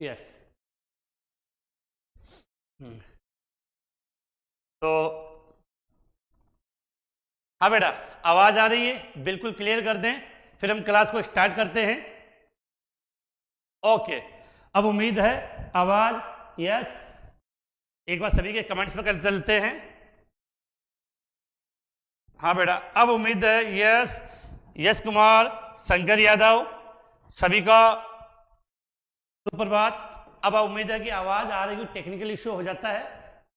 Yes. तो हाँ बेटा, आवाज आ रही है? बिल्कुल क्लियर कर दें, फिर हम क्लास को स्टार्ट करते हैं। ओके, अब उम्मीद है आवाज, यस। एक बार सभी के कमेंट्स में कर चलते हैं। हाँ बेटा, अब उम्मीद है यस। यश कुमार, शंकर यादव, सभी का सुप्रभात। अब उम्मीद है कि आवाज आ रही है। टेक्निकल इश्यू हो जाता है।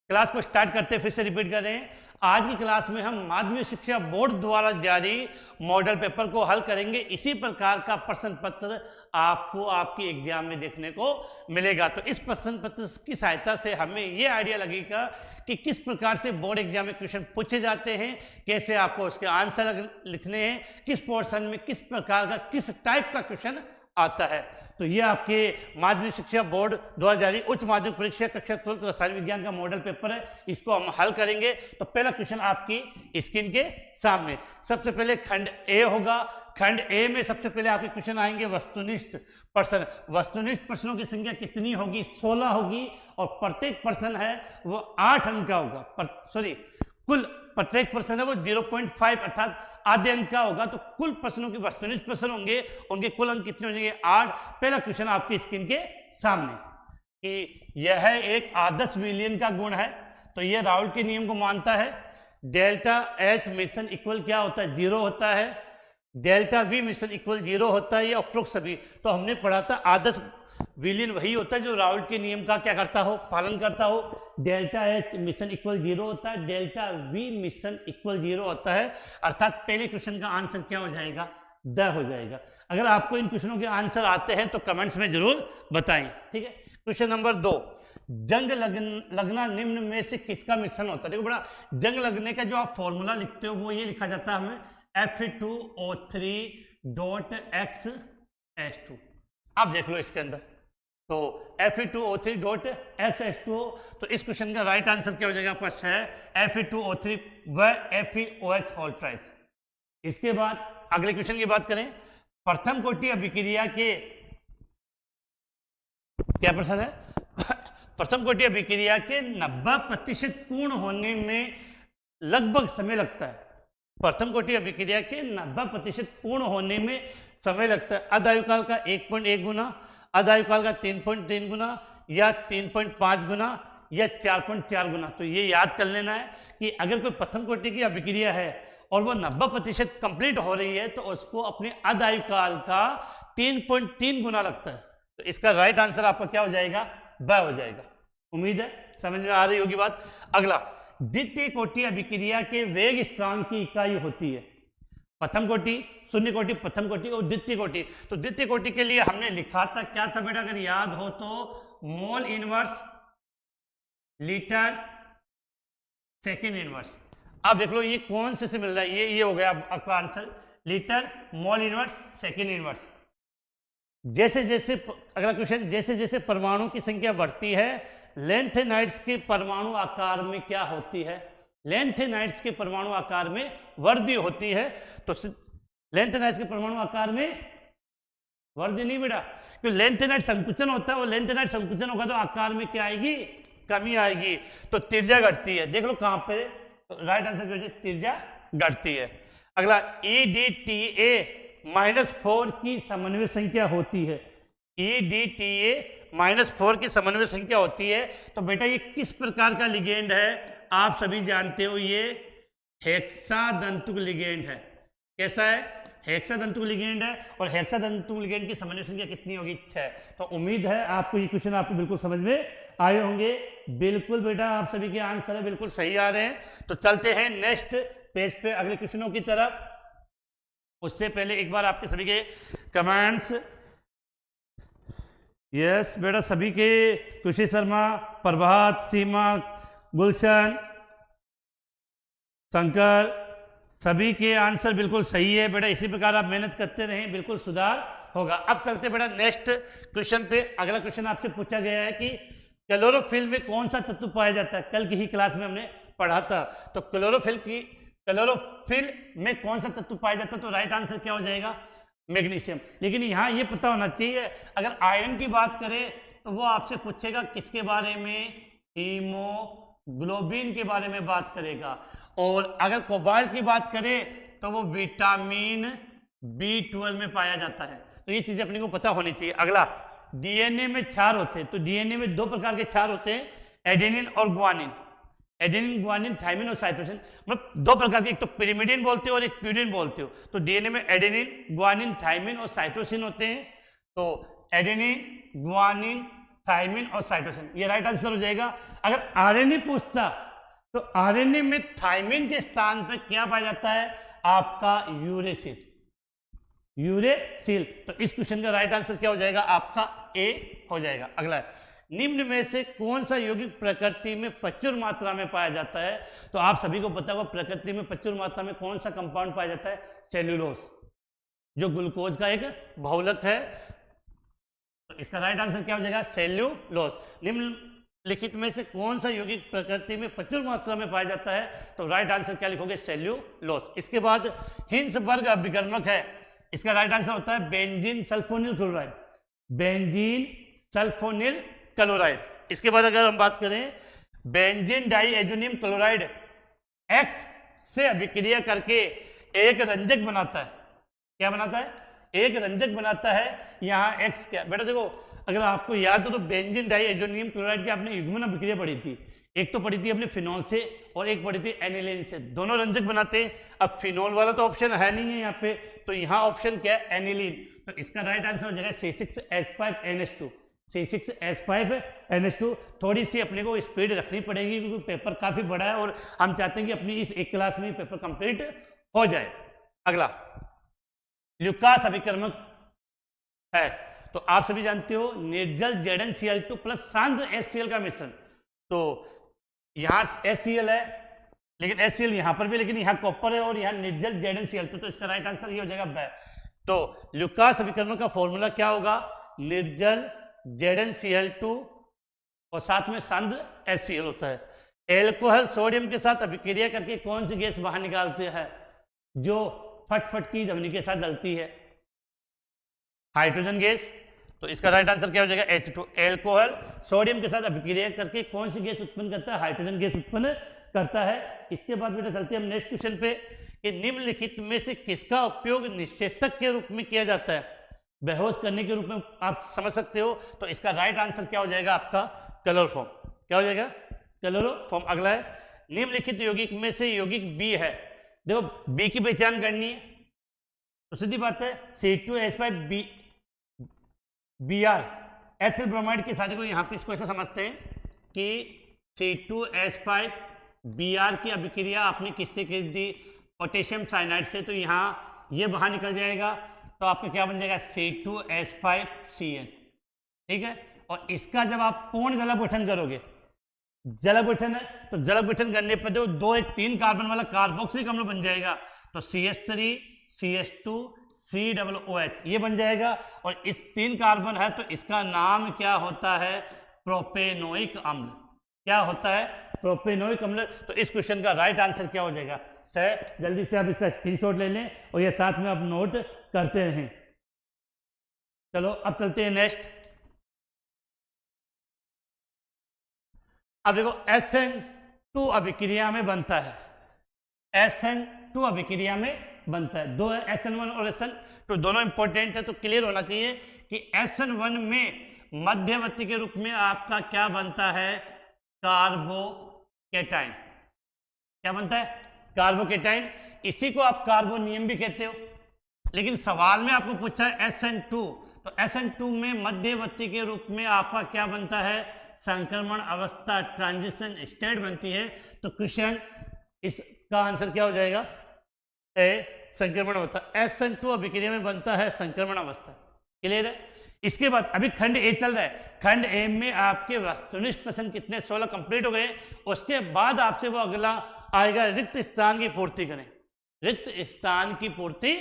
क्लास को स्टार्ट करते हैं, फिर से रिपीट कर रहे हैं। आज की क्लास में हम माध्यमिक शिक्षा बोर्ड द्वारा जारी मॉडल पेपर को हल करेंगे। इसी प्रकार का प्रश्न पत्र आपको आपकी एग्जाम में देखने को मिलेगा। तो इस प्रश्न पत्र की सहायता से हमें यह आइडिया लगेगा कि किस प्रकार से बोर्ड एग्जाम में क्वेश्चन पूछे जाते हैं, कैसे आपको उसके आंसर लिखने हैं, किस पोर्शन में किस प्रकार का किस टाइप का क्वेश्चन आता है। तो ये आपके माध्यमिक शिक्षा बोर्ड द्वारा जारी उच्च माध्यमिक परीक्षा कक्षा 12 रसायन विज्ञान का मॉडल पेपर है। इसको हम हल करेंगे। तो पहला क्वेश्चन आपकी स्क्रीन के सामने। सबसे पहले खंड ए होगा। खंड ए में सबसे पहले आपके क्वेश्चन आएंगे वस्तुनिष्ठ प्रश्न। वस्तुनिष्ठ प्रश्नों की संख्या कितनी होगी? 16 होगी। और प्रत्येक प्रश्न है वो 8 अंक का होगा। सॉरी, कुल प्रत्येक प्रश्न है वो 0.5 अर्थात आधे अंक का होगा। तो कुल प्रश्नों के वस्तुनिष्ठ प्रश्न होंगे, उनके कुल अंक कितने हो जाएंगे? 8। पहला क्वेश्चन आपकी स्क्रीन के सामने कि यह एक आदर्श विलयन का गुण है। तो यह राउल्ट के नियम को मानता है। डेल्टा एच मिश्रण इक्वल क्या होता है? 0 होता है। डेल्टा वी मिश्रण इक्वल 0 होता है। ये उपरोक्त सभी तो हमने पढ़ा था। आदर्श विलयन वही होता है जो राउल्ट के नियम का क्या करता हो? पालन करता हो। डेल्टा एच मिश्रण इक्वल 0 होता है। डेल्टा वी मिश्रण इक्वल 0 होता है। अर्थात पहले क्वेश्चन का आंसर क्या हो जाएगा? द हो जाएगा। अगर आपको इन क्वेश्चनों के आंसर आते हैं तो कमेंट्स में जरूर बताएं। ठीक है। क्वेश्चन नंबर 2, जंग लगना निम्न में से किसका मिश्रण होता है? देखो बड़ा, जंग लगने का जो आप फॉर्मूला लिखते हो वो ये लिखा जाता है हमें Fe2O3.X आप देख लो इसके अंदर। तो Fe2O3.X तो इस क्वेश्चन का राइट आंसर क्या हो जाएगा? आपका 6 Fe2O3 व FeOH होल ट्राइस। इसके बाद अगले क्वेश्चन की बात करें। प्रथम कोटि अभिक्रिया के क्या प्रश्न है? प्रथम कोटि अभिक्रिया के 90% पूर्ण होने में लगभग समय लगता है। प्रथम कोटि अभिक्रिया के 90% पूर्ण होने में समय लगता है। अदायुकाल का 1.1 गुना, अदायुकाल का 3.3 गुना, या 3.5 गुना, या 4.4 गुना। तो ये याद कर लेना है कि अगर कोई प्रथम कोटि की अभिक्रिया है और वो 90% कंप्लीट हो रही है तो उसको अपने अदायुकाल का 3.3 गुना लगता है। तो इसका राइट आंसर आपका क्या हो जाएगा? ब हो जाएगा। उम्मीद है समझ में आ रही होगी बात। अगला, द्वितीय कोटि अभिक्रिया के वेग स्थिरांक की इकाई होती है। प्रथम कोटि, शून्य कोटि, प्रथम कोटि और द्वितीय कोटि। तो द्वितीय कोटि के लिए हमने लिखा था, क्या था बेटा? अगर याद हो तो mole inverse litre second inverse. अब देख लो ये कौन से मिल रहा है? ये हो गया आपका answer, litre mole inverse second inverse. जैसे जैसे अगला क्वेश्चन, जैसे जैसे परमाणु की संख्या बढ़ती है लेंथेनाइड्स के परमाणु आकार में क्या होती है? लेंथेनाइड्स के परमाणु आकार में वृद्धि होती है। तो लेंथेनाइड्स के परमाणु आकार में वृद्धि नहीं बेटा, क्योंकि लेंथेनाइड संकुचन होता है। वो लेंथेनाइड संकुचन होगा तो आकार में क्या आएगी? कमी आएगी। तो त्रिज्या घटती है। देख लो कहां पे राइट आंसर क्या हो जाए? त्रिज्या घटती है। अगला, EDTA-4 की समन्वय संख्या होती है। EDTA-4 की समन्वय संख्या होती है। तो बेटा ये किस प्रकार का लिगेंड है? आप सभी जानते हो ये हेक्सादंतुक लिगेंड है। कैसा है? हेक्सादंतुक लिगेंड है। और हेक्सादंतुक लिगेंड की समन्वय संख्या कितनी होगी? 6। तो उम्मीद है आपको ये क्वेश्चन आपको बिल्कुल समझ में आए होंगे। बिल्कुल बेटा, आप सभी के आंसर है बिल्कुल सही आ रहे हैं। तो चलते हैं नेक्स्ट पेज पे अगले क्वेश्चनों की तरफ। उससे पहले एक बार आपके सभी के कमेंट्स, यस बेटा, सभी के खुशी शर्मा, प्रभात, सीमा, गुलशन, शंकर, सभी के आंसर बिल्कुल सही है बेटा। इसी प्रकार आप मेहनत करते रहें, बिल्कुल सुधार होगा। अब चलते बेटा नेक्स्ट क्वेश्चन पे। अगला क्वेश्चन आपसे पूछा गया है कि क्लोरोफिल में कौन सा तत्व पाया जाता है? कल की ही क्लास में हमने पढ़ा था। तो क्लोरोफिल में कौन सा तत्व पाया जाता है? तो राइट आंसर क्या हो जाएगा? मैग्नीशियम। लेकिन यहाँ ये पता होना चाहिए, अगर आयरन की बात करें तो वो आपसे पूछेगा किसके बारे में, हीमोग्लोबिन के बारे में बात करेगा। और अगर कोबाल्ट की बात करें तो वो विटामिन B12 में पाया जाता है। तो ये चीजें अपने को पता होनी चाहिए। अगला, डीएनए में क्षार होते हैं, तो डीएनए में दो प्रकार के क्षार होते हैं, एडेनिन और ग्वानिन। एडेनिन, ग्वानिन, थायमिन और साइटोसिन, मतलब दो प्रकार के, एक तो पिरिमिडिन बोलते हो और एक प्यूरिन बोलते हो। तो डीएनए में एडेनिन, ग्वानिन, थायमिन और साइटोसिन होते हैं। तो एडेनिन, ग्वानिन, थायमिन और साइटोसिन, ये राइट आंसर हो जाएगा। अगर आरएनए पूछता तो आरएनए में थायमिन के स्थान पर क्या पाया जाता है, आपका यूरेसिल। यूरेसिल, तो इस क्वेश्चन का राइट आंसर क्या हो जाएगा, आपका ए हो जाएगा। अगला है, निम्न में से कौन सा यौगिक प्रकृति में प्रचुर मात्रा में पाया जाता है। तो आप सभी को पता होगा प्रकृति में प्रचुर मात्रा में कौन सा कंपाउंड पाया जाता है, सेल्यूलोज, जो ग्लूकोज का एक बहुलक है। तो इसका राइट आंसर क्या हो जाएगा, सेल्यूलोज। निम्नलिखित में से कौन सा यौगिक प्रकृति में प्रचुर मात्रा में पाया जाता है, तो राइट आंसर क्या लिखोगे, सेल्यूलोज। इसके बाद हिंसबर्ग अभिकर्मक है, इसका राइट आंसर होता है benzene sulphonyl chloride. Benzene sulphonyl chloride. इसके बाद अगर हम बात करें, बेंजीन डाइएजोनियम क्लोराइड X से अभिक्रिया करके एक रंजक बनाता है। क्या बनाता है, एक रंजक बनाता है। यहाँ X क्या, बेटा देखो, अगर आपको याद हो तो बेंजीन डाइएजोनियम क्लोराइड की आपने युग्मन अभिक्रिया पढ़ी थी। एक तो पढ़ी थी अपने फिनॉल से और एक पढ़ी थी एनिलीन से, दोनों रंजक बनाते हैं। अब फिनॉल वाला तो ऑप्शन है नहीं है यहाँ पे, तो यहाँ ऑप्शन क्या है, एनिलीन। तो इसका राइट आंसर हो जाएगा C6H5NH2। C6H5NH2। थोड़ी सी अपने को स्पीड रखनी पड़ेगी क्योंकि पेपर काफी बड़ा है और हम चाहते हैं कि अपनी इस एक क्लास में पेपर कंप्लीट हो जाए। अगला, ल्यूकास अभिकर्मक है, तो आप सभी जानते हो निर्जल ZnCl2 प्लस सांद्र HCl का मिश्रण। तो यहाँ HCl है, लेकिन HCl यहाँ पर भी, लेकिन यहाँ कॉपर है और यहाँ निर्जल ZnCl2, तो इसका राइट आंसर ये हो जाएगा ब। तो ल्यूकास अभिकर्मक का फॉर्मूला क्या होगा, निर्जल ZnCl2 और साथ में सांद्र HCl होता है। एल्कोहल सोडियम के साथ अभिक्रिया करके कौन सी गैस बाहर निकालते हैं, जो फटफट की ध्वनि के साथ जलती है, हाइड्रोजन गैस। तो इसका राइट आंसर क्या हो जाएगा, H2। एल्कोहल सोडियम के साथ अभिक्रिया करके कौन सी गैस उत्पन्न करता है, हाइड्रोजन गैस उत्पन्न करता है। इसके बाद बेटा चलते हैं हम नेक्स्ट क्वेश्चन पे, कि निम्नलिखित में से किसका उपयोग निषेधक के रूप में किया जाता है, बेहोश करने के रूप में आप समझ सकते हो। तो इसका राइट आंसर क्या हो जाएगा, आपका क्लोरोफॉर्म। क्या हो जाएगा, क्लोरोफॉर्म। अगला है, निम्नलिखित यौगिक में से यौगिक B है। देखो B की पहचान करनी है, तो सीधी बात है C2H5Br एथिल ब्रोमाइड के साथ को यहाँ पे इसको ऐसा समझते हैं कि C2H5Br की अभिक्रिया आपने किससे की दी, पोटेशियम साइनाइड से। तो यहाँ ये बाहर निकल जाएगा, तो आपका क्या बन जाएगा, C2H5Cl। ठीक है, और इसका जब आप पूर्ण जलापठन करोगे, जलापठन है तो जलापठन करने पर जो 2 एक 3 कार्बन वाला कार्बोक्सिलिक अम्ल बन जाएगा, तो CH3 CH2 COOH ये बन जाएगा। और इस 3 कार्बन है तो इसका नाम क्या होता है, प्रोपेनोइक अम्ल। क्या होता है, प्रोपेनोइक अम्ल। तो इस क्वेश्चन का राइट आंसर क्या हो जाएगा, सर जल्दी से आप इसका स्क्रीनशॉट ले लें और ये साथ में आप नोट करते रहें। चलो अब चलते हैं नेक्स्ट। अब देखो SN2 अभिक्रिया में बनता है, SN2 अभिक्रिया में बनता है, दो है SN1 और SN2, दोनों इंपॉर्टेंट है। तो क्लियर होना चाहिए कि SN1 में मध्यवर्ती के रूप में आपका क्या बनता है, कार्बोकेटाइन। क्या बनता है, कार्बोकेटाइन। इसी को आप कार्बोनियम भी कहते हो। लेकिन सवाल में आपको पूछा है SN2, तो SN2 में मध्यवर्ती के रूप में आपका क्या बनता है, संक्रमण अवस्था, ट्रांजिशन स्टेट बनती है। तो क्वेश्चन इसका आंसर क्या हो जाएगा, ए, संक्रमण अवस्था। SN2 अभिक्रिया में बनता है संक्रमण अवस्था। क्लियर है। इसके बाद अभी खंड ए चल रहा है, खंड ए में आपके वस्तुनिष्ठ प्रश्न कितने, 16 कंप्लीट हो गए। उसके बाद आपसे वो अगला आएगा, रिक्त स्थान की पूर्ति करें, रिक्त स्थान की पूर्ति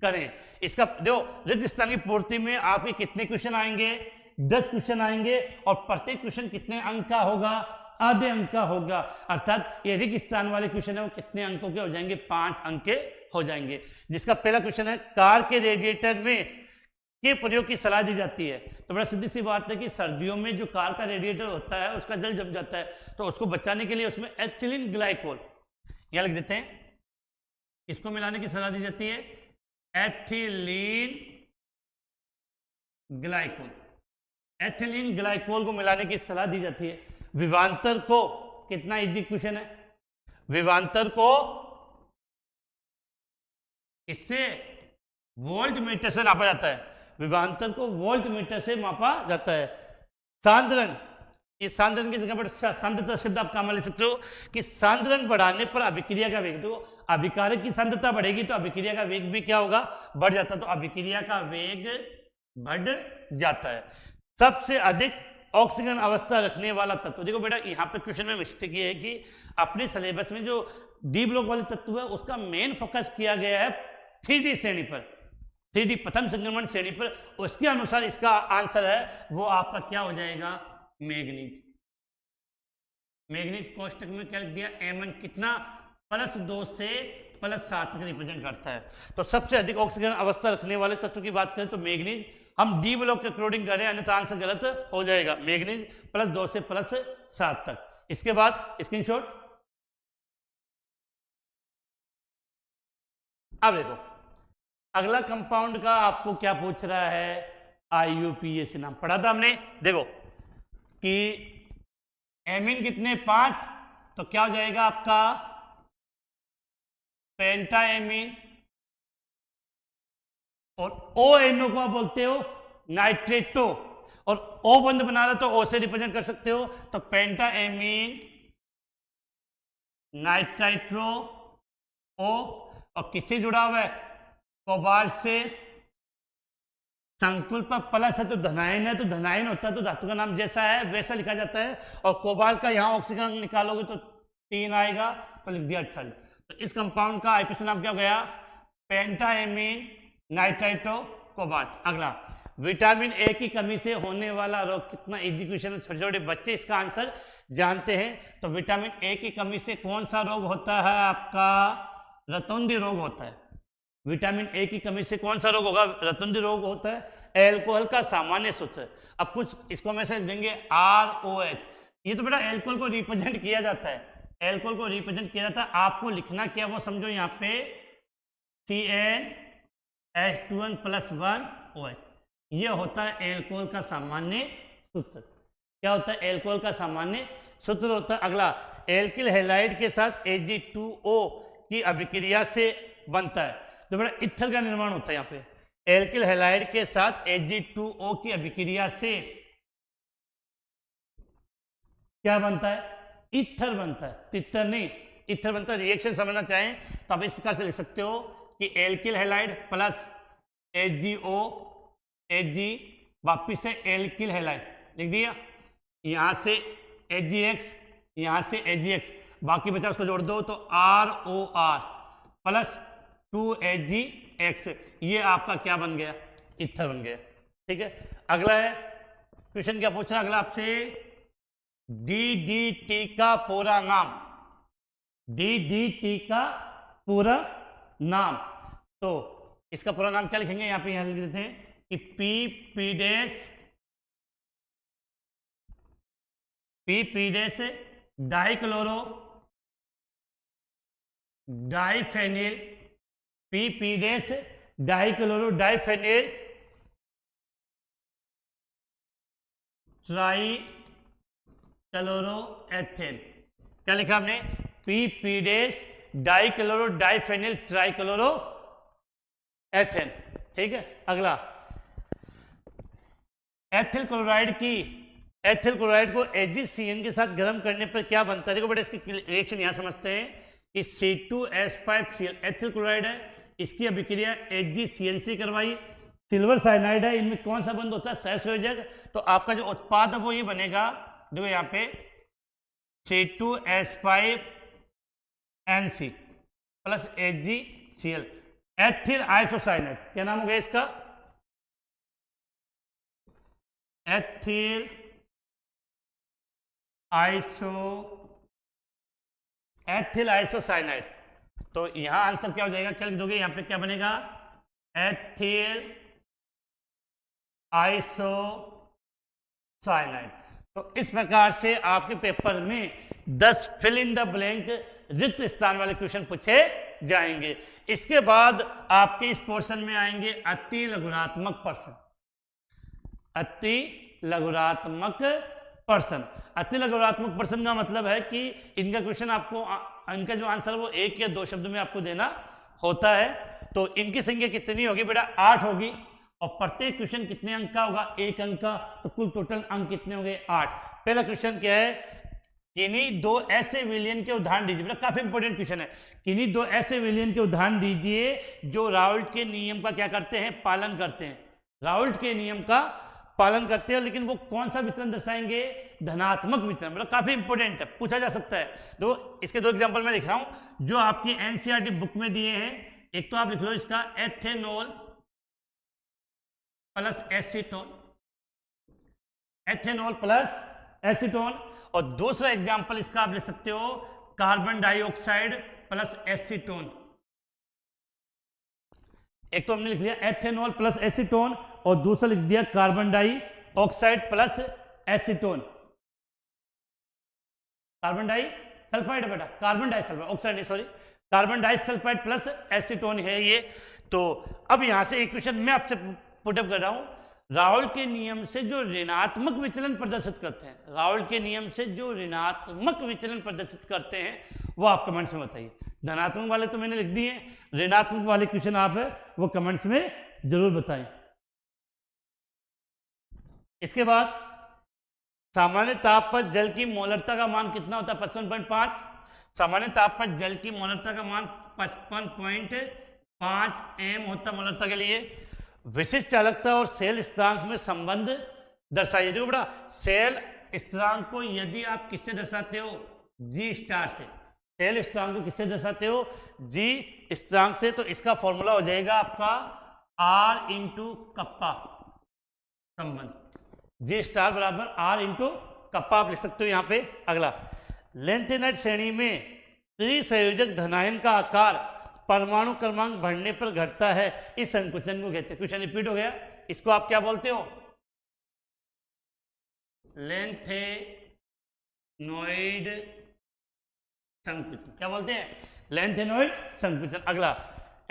करें। इसका देखो, रिक्त स्थान की पूर्ति में आपके कितने क्वेश्चन आएंगे, 10 क्वेश्चन आएंगे और प्रत्येक क्वेश्चन कितने अंक का होगा, आधे अंक का होगा। अर्थात ये रिक्त स्थान वाले क्वेश्चन है वो कितने अंकों के हो जाएंगे, 5 अंक के हो जाएंगे। जिसका पहला क्वेश्चन है, कार के रेडिएटर में के प्रयोग की सलाह दी जाती है। तो बड़ा सीधी सी बात है कि सर्दियों में जो कार का रेडिएटर होता है उसका जल जम जाता है, तो उसको बचाने के लिए उसमें एथिलीन ग्लाइकोल यहाँ लिख देते हैं, इसको मिलाने की सलाह दी जाती है, एथिलीन ग्लाइकोल। एथिलीन ग्लाइकोल को मिलाने की सलाह दी जाती है। विभवांतर को, कितना इजी क्वेश्चन है, विभवांतर को इससे वोल्ट मीटर से नापा जाता है, विभवांतर को वोल्ट मीटर से मापा जाता है। सांद्रण, इस सांद्रण की जगह पर सांद्रता शब्द आप काम ले सकते हो कि सांद्रण बढ़ाने पर अभिक्रिया का वेग, तो अभिकारक की सांद्रता बढ़ेगी तो अभिक्रिया का वेग भी क्या होगा, बढ़ जाता है, तो अभिक्रिया का वेग बढ़ जाता है। सबसे अधिक ऑक्सीजन अवस्था रखने वाला तत्व, देखो बेटा यहाँ पे क्वेश्चन में मिस्टेक ये है कि अपने सिलेबस में जो डी ब्लॉक वाले तत्व है उसका मेन फोकस किया गया है 3D श्रेणी पर, 3D प्रथम संक्रमण श्रेणी पर, उसके अनुसार इसका आंसर है वो आपका क्या हो जाएगा, मैग्नीज। मैग्नीज कोष्टक में क्या लिख दिया, Mn कितना +2 से +7 तक रिप्रेजेंट करता है। तो सबसे अधिक ऑक्सीजन अवस्था रखने वाले तत्व की बात करें तो मैग्नीज, हम डी ब्लॉक के अकॉर्डिंग कर रहे हैं अन्यथा आंसर गलत हो जाएगा, मैग्नीज +2 से +7 तक। इसके बाद स्क्रीनशॉट, अब देखो अगला कंपाउंड का आपको क्या पूछ रहा है, IUPAC नाम पढ़ा था हमने, देखो कि एमीन कितने 5, तो क्या हो जाएगा आपका पेंटा एमीन, और ONO को आप बोलते हो नाइट्रेटो, और O बंद बना रहा तो O से रिप्रेजेंट कर सकते हो, तो पेंटा एमीन नाइट्राइट्रो O, और किससे जुड़ा हुआ है, कोबाल्ट से, संकुल पर प्लस है तो धनायन है, तो धनायन होता है तो धातु का नाम जैसा है वैसा लिखा जाता है, और कोबाल्ट का यहाँ ऑक्सीजन निकालोगे तो 3 आएगा, तो लिख दिया 18। तो इस कंपाउंड का IUPAC नाम क्या हो गया, पेंटाएमीन नाइट्राइटो कोबाल्ट। अगला, विटामिन ए की कमी से होने वाला रोग, कितना इजी क्वेश्चन है, छोटे छोटे बच्चे इसका आंसर जानते हैं। तो विटामिन ए की कमी से कौन सा रोग होता है आपका, रतौंधी रोग होता है। विटामिन ए की कमी से कौन सा रोग होगा, रतौंधी रोग होता है। एल्कोहल का सामान्य सूत्र, अब कुछ इसको मैसेज देंगे ROH, ये तो बेटा एल्कोहल को रिप्रेजेंट किया जाता है, एल्कोहल को रिप्रेजेंट किया जाता है, आपको लिखना क्या वो समझो, यहाँ पे CnH2n+1OH, ये होता है एल्कोहल का सामान्य सूत्र। क्या होता है, एल्कोहल का सामान्य सूत्र होता है। अगला, एल्किल हैलाइड के साथ Ag2O की अभिक्रिया से बनता है, तो बड़ा इथर का निर्माण होता है। यहाँ पे एल्किल हैलाइड के साथ Ag2O की अभिक्रिया से क्या बनता है, इथर बनता है, तितर नहीं, इथर बनता है। रिएक्शन समझना चाहें तो आप इस प्रकार से लिख सकते हो कि alkyl halide plus AgO Ag, वापिस से एल्किल हैलाइड लिख दिया, यहाँ से AgX, यहाँ से AgX, बाकी बचा उसको जोड़ दो तो ROR प्लस 2AgX, ये आपका क्या बन गया, इथर बन गया। ठीक है, अगला है क्वेश्चन क्या पूछ रहा है, अगला आपसे DDT का पूरा नाम, DDT का पूरा नाम, तो इसका पूरा नाम क्या लिखेंगे, यहाँ पे यहाँ लिख देते हैं कि पीपीडेस डाइक्लोरो डाइफेनिल, पीपीडेस डाइक्लोरो डाइफेनिल ट्राइक्लोरोएथेन, क्या लिखा हमने, पीपीडेस डाइक्लोरो डाइफेनिल ट्राइक्लोरोएथेन। ठीक है, अगला, एथिल क्लोराइड को AgCN के साथ गर्म करने पर क्या बनता है। देखो बेटा इसकी रिएक्शन यहां समझते हैं कि C2H5Cl एथिल क्लोराइड है, इसकी अभिक्रिया AgCN से करवाई, सिल्वर साइनाइड है, इनमें कौन सा बंद होता है, सहसंयोजक, तो आपका जो उत्पाद है वो ये बनेगा, देखो यहाँ पे C2H5NC plus AgCl, ethyl isocyanate, क्या नाम हो गया इसका, एथिल आइसोसाइनाइड। तो यहां आंसर क्या हो जाएगा, क्या लिख दोगे, यहाँ पे क्या बनेगा, एथिल आइसोसाइनाइड। तो इस प्रकार से आपके पेपर में 10 फिल इन द ब्लैंक रिक्त स्थान वाले क्वेश्चन पूछे जाएंगे। इसके बाद आपके इस पोर्शन में आएंगे अति लघुरात्मक प्रश्न। अति लघुरात्मक प्रश्न, अति लघुरात्मक प्रश्न का मतलब है कि इनका क्वेश्चन आपको इनका जो आंसर वो 1 या 2 शब्द में आपको देना होता है। तो इनकी संख्या कितनी होगी बेटा? 8 होगी। और प्रत्येक क्वेश्चन कितने अंक का होगा? 1 अंक का। तो कुल टोटल अंक कितने होंगे? 8। पहला क्वेश्चन क्या है? किन्हीं 2 ऐसे विलयन के उदाहरण दीजिए। बेटा काफी इंपॉर्टेंट क्वेश्चन है। किन्हीं 2 ऐसे विलयन के उदाहरण दीजिए जो राउल्ट के नियम का क्या करते हैं? पालन करते हैं। राउल्ट के नियम का पालन करते हैं, लेकिन वो कौन सा विचलन दर्शाएंगे? धनात्मक विचलन। मतलब काफी इंपॉर्टेंट है, पूछा जा सकता है। तो इसके 2 एग्जांपल मैं लिख रहा हूं जो आपकी एनसीईआरटी बुक में दिए हैं। एक तो आप लिख लो इसका ethanol plus acetone, ethanol plus acetone. और दूसरा एग्जांपल इसका आप लिख सकते हो कार्बन डाइऑक्साइड प्लस एसीटोन। एक तो हमने लिख दिया एथेनॉल प्लस एसीटोन और दूसरा लिख दिया carbon dioxide plus acetone. Carbon disulphide बेटा, कार्बन डाई सल्फाइड, ऑक्साइड नहीं, sorry, carbon disulphide plus acetone है ये। तो अब यहां से एक क्वेश्चन मैं आपसे पुटअप कर रहा हूं। राउल्ट के नियम से जो ऋणात्मक विचलन प्रदर्शित करते हैं, राउल्ट के नियम से जो ऋणात्मक विचलन प्रदर्शित करते हैं वो आप कमेंट्स में बताइए। धनात्मक वाले तो मैंने लिख दिए, ऋणात्मक वाले क्वेश्चन आप वो कमेंट्स में जरूर बताएं। इसके बाद सामान्य ताप पर जल की मोलरता का मान कितना होता है? 55.5। सामान्य ताप पर जल की मोलरता का मान 55.5 एम होता है मोलरता के लिए। विशिष्ट चालकता और सेल स्थिरांक में संबंध दर्शाइए। देखो बेटा, सेल स्थिरांक को यदि आप किससे दर्शाते हो? जी स्टार से। सेल स्थिरांक को किससे दर्शाते हो? जी स्थिरांक से। तो इसका फॉर्मूला हो जाएगा आपका आर इंटू कप्पा संबंध। जी स्टार बराबर आर इंटू कप्पा आप लिख सकते हो यहाँ पे। अगला, लेंथेनाइड श्रेणी में त्रिसंयोजक धनायन का आकार परमाणु क्रमांक बढ़ने पर घटता है, इस संकुचन को कहते हैं। क्वेश्चन रिपीट हो गया, इसको आप क्या बोलते हो? लेंथेनॉइड संकुचन। क्या बोलते हैं? लेंथेनॉइड संकुचन। अगला,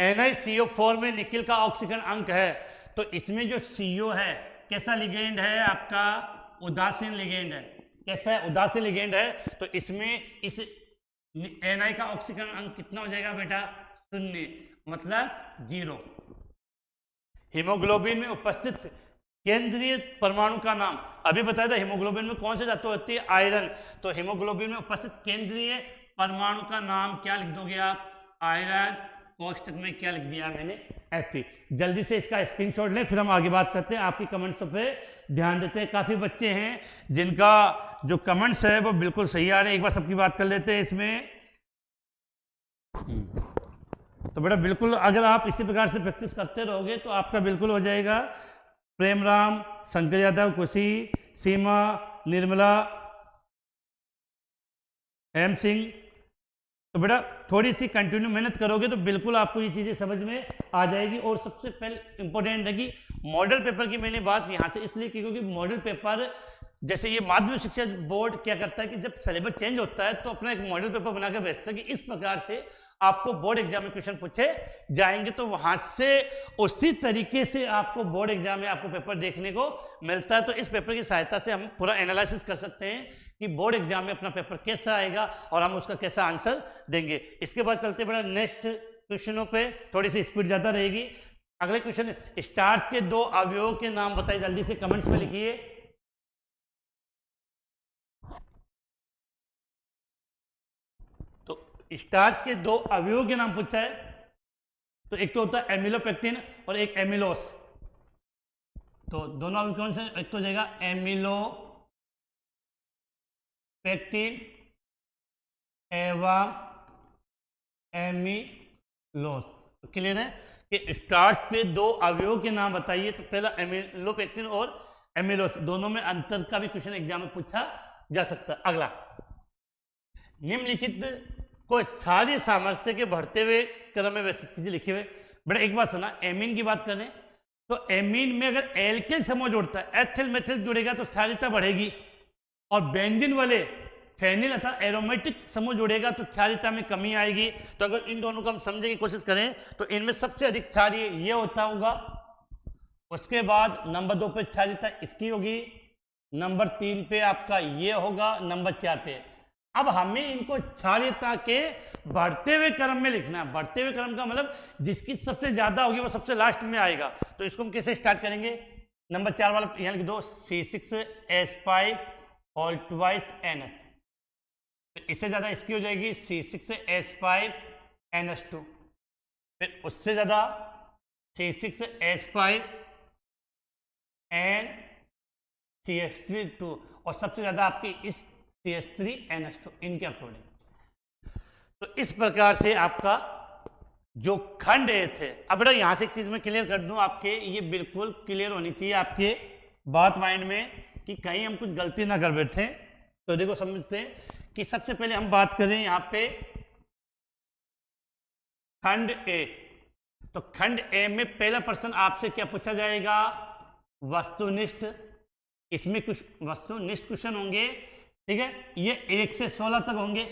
NiCO4 में निकिल का ऑक्सीकरण अंक है, तो इसमें जो CO है कैसा लिगेंड है? आपका उदासीन लिगेंड है। कैसा है? उदासीन लिगेंड है। तो इसमें इस Na का ऑक्सीकरण अंक कितना हो जाएगा बेटा? 0, मतलब 0। हीमोग्लोबिन में उपस्थित केंद्रीय परमाणु का नाम अभी बताया था। हीमोग्लोबिन में कौन से धातु होती है? आयरन। तो हीमोग्लोबिन में उपस्थित केंद्रीय परमाणु का नाम क्या लिख दोगे आप? आयरन। कोष्टक में क्या लिख दिया मैंने? Fe। जल्दी से इसका स्क्रीनशॉट लें, फिर हम आगे बात करते हैं। आपकी कमेंट्स पे ध्यान देते हैं। काफी बच्चे हैं जिनका जो कमेंट्स है वो बिल्कुल सही आ रहे हैं। एक बार सबकी बात कर लेते हैं इसमें। तो बेटा बिल्कुल अगर आप इसी प्रकार से प्रैक्टिस करते रहोगे तो आपका बिल्कुल हो जाएगा। प्रेमराम, शंकर यादव, खुशी, सीमा, निर्मला, एम सिंह। तो बेटा थोड़ी सी कंटिन्यू मेहनत करोगे तो बिल्कुल आपको ये चीज़ें समझ में आ जाएगी। और सबसे पहले इंपॉर्टेंट है कि मॉडल पेपर की मैंने बात यहाँ से इसलिए की क्योंकि मॉडल पेपर जैसे ये माध्यमिक शिक्षा बोर्ड क्या करता है कि जब सिलेबस चेंज होता है तो अपना एक मॉडल पेपर बनाकर भेजता है कि इस प्रकार से आपको बोर्ड एग्जाम में क्वेश्चन पूछे जाएंगे। तो वहां से उसी तरीके से आपको बोर्ड एग्जाम में आपको पेपर देखने को मिलता है। तो इस पेपर की सहायता से हम पूरा एनालिसिस कर सकते हैं कि बोर्ड एग्जाम में अपना पेपर कैसा आएगा और हम उसका कैसा आंसर देंगे। इसके बाद चलते बड़ा नेक्स्ट क्वेश्चनों पे, थोड़ी सी स्पीड ज्यादा रहेगी। अगले क्वेश्चन, स्टार्च के 2 अवयवों के नाम बताइए। जल्दी से कमेंट्स में लिखिए। स्टार्च के 2 अवयवों के नाम पूछा है। तो एक तो होता है एमिलोपेक्टिन और एक एमिलोस। तो दोनों अवयव कौन से? एक तो हो जाएगा एमिलोपेक्टिन एवं एमिलोस। तो क्लियर है कि स्टार्च पे 2 अवयवों के नाम बताइए। तो पहला एमिलोपेक्टिन और एमिलोस, दोनों में अंतर का भी क्वेश्चन एग्जाम में पूछा जा सकता है। अगला, निम्नलिखित को क्षारीय सामर्थ्य के बढ़ते हुए क्रम में व्यवस्थित कीजिए। लिखे हुए बेटा एक बात सुना, एमीन की बात करें तो एमीन में अगर एल्किल समूह जुड़ता है, एथिल मेथिल जुड़ेगा तो क्षारीयता बढ़ेगी, और बेंजीन वाले फेनिल अर्थात एरोमेटिक समूह जुड़ेगा तो क्षारीयता में कमी आएगी। तो अगर इन दोनों को हम समझने की कोशिश करें तो इनमें सबसे अधिक क्षारीय ये होता होगा, उसके बाद नंबर 2 पे क्षारीयता इसकी होगी, नंबर 3 पे आपका ये होगा, नंबर 4 पे। अब हमें इनको क्षारीयता के बढ़ते हुए क्रम में लिखना है। बढ़ते हुए क्रम का मतलब जिसकी सबसे ज्यादा होगी वो सबसे लास्ट में आएगा। तो इसको हम कैसे स्टार्ट करेंगे, नंबर 4 वाला यहाँ लिख दो, C6H5 ऑल ट्वाइस NH, इससे ज्यादा इसकी हो जाएगी C6H5NH2, फिर उससे ज्यादा C6H5NCH2, और सबसे ज्यादा आपकी इस CH3NH2 इनके अकॉर्डिंग। तो इस प्रकार से आपका जो खंड ए थे, अब बेटा यहां से एक चीज मैं क्लियर कर दूं आपके, ये बिल्कुल क्लियर होनी चाहिए आपके बात माइंड में कि कहीं हम कुछ गलती ना कर बैठे। तो देखो समझते हैं कि सबसे पहले हम बात करें यहां पे खंड ए। तो खंड ए में पहला प्रश्न आपसे क्या पूछा जाएगा, वस्तुनिष्ठ। इसमें कुछ वस्तुनिष्ठ क्वेश्चन होंगे, ठीक है, ये 1 से 16 तक होंगे,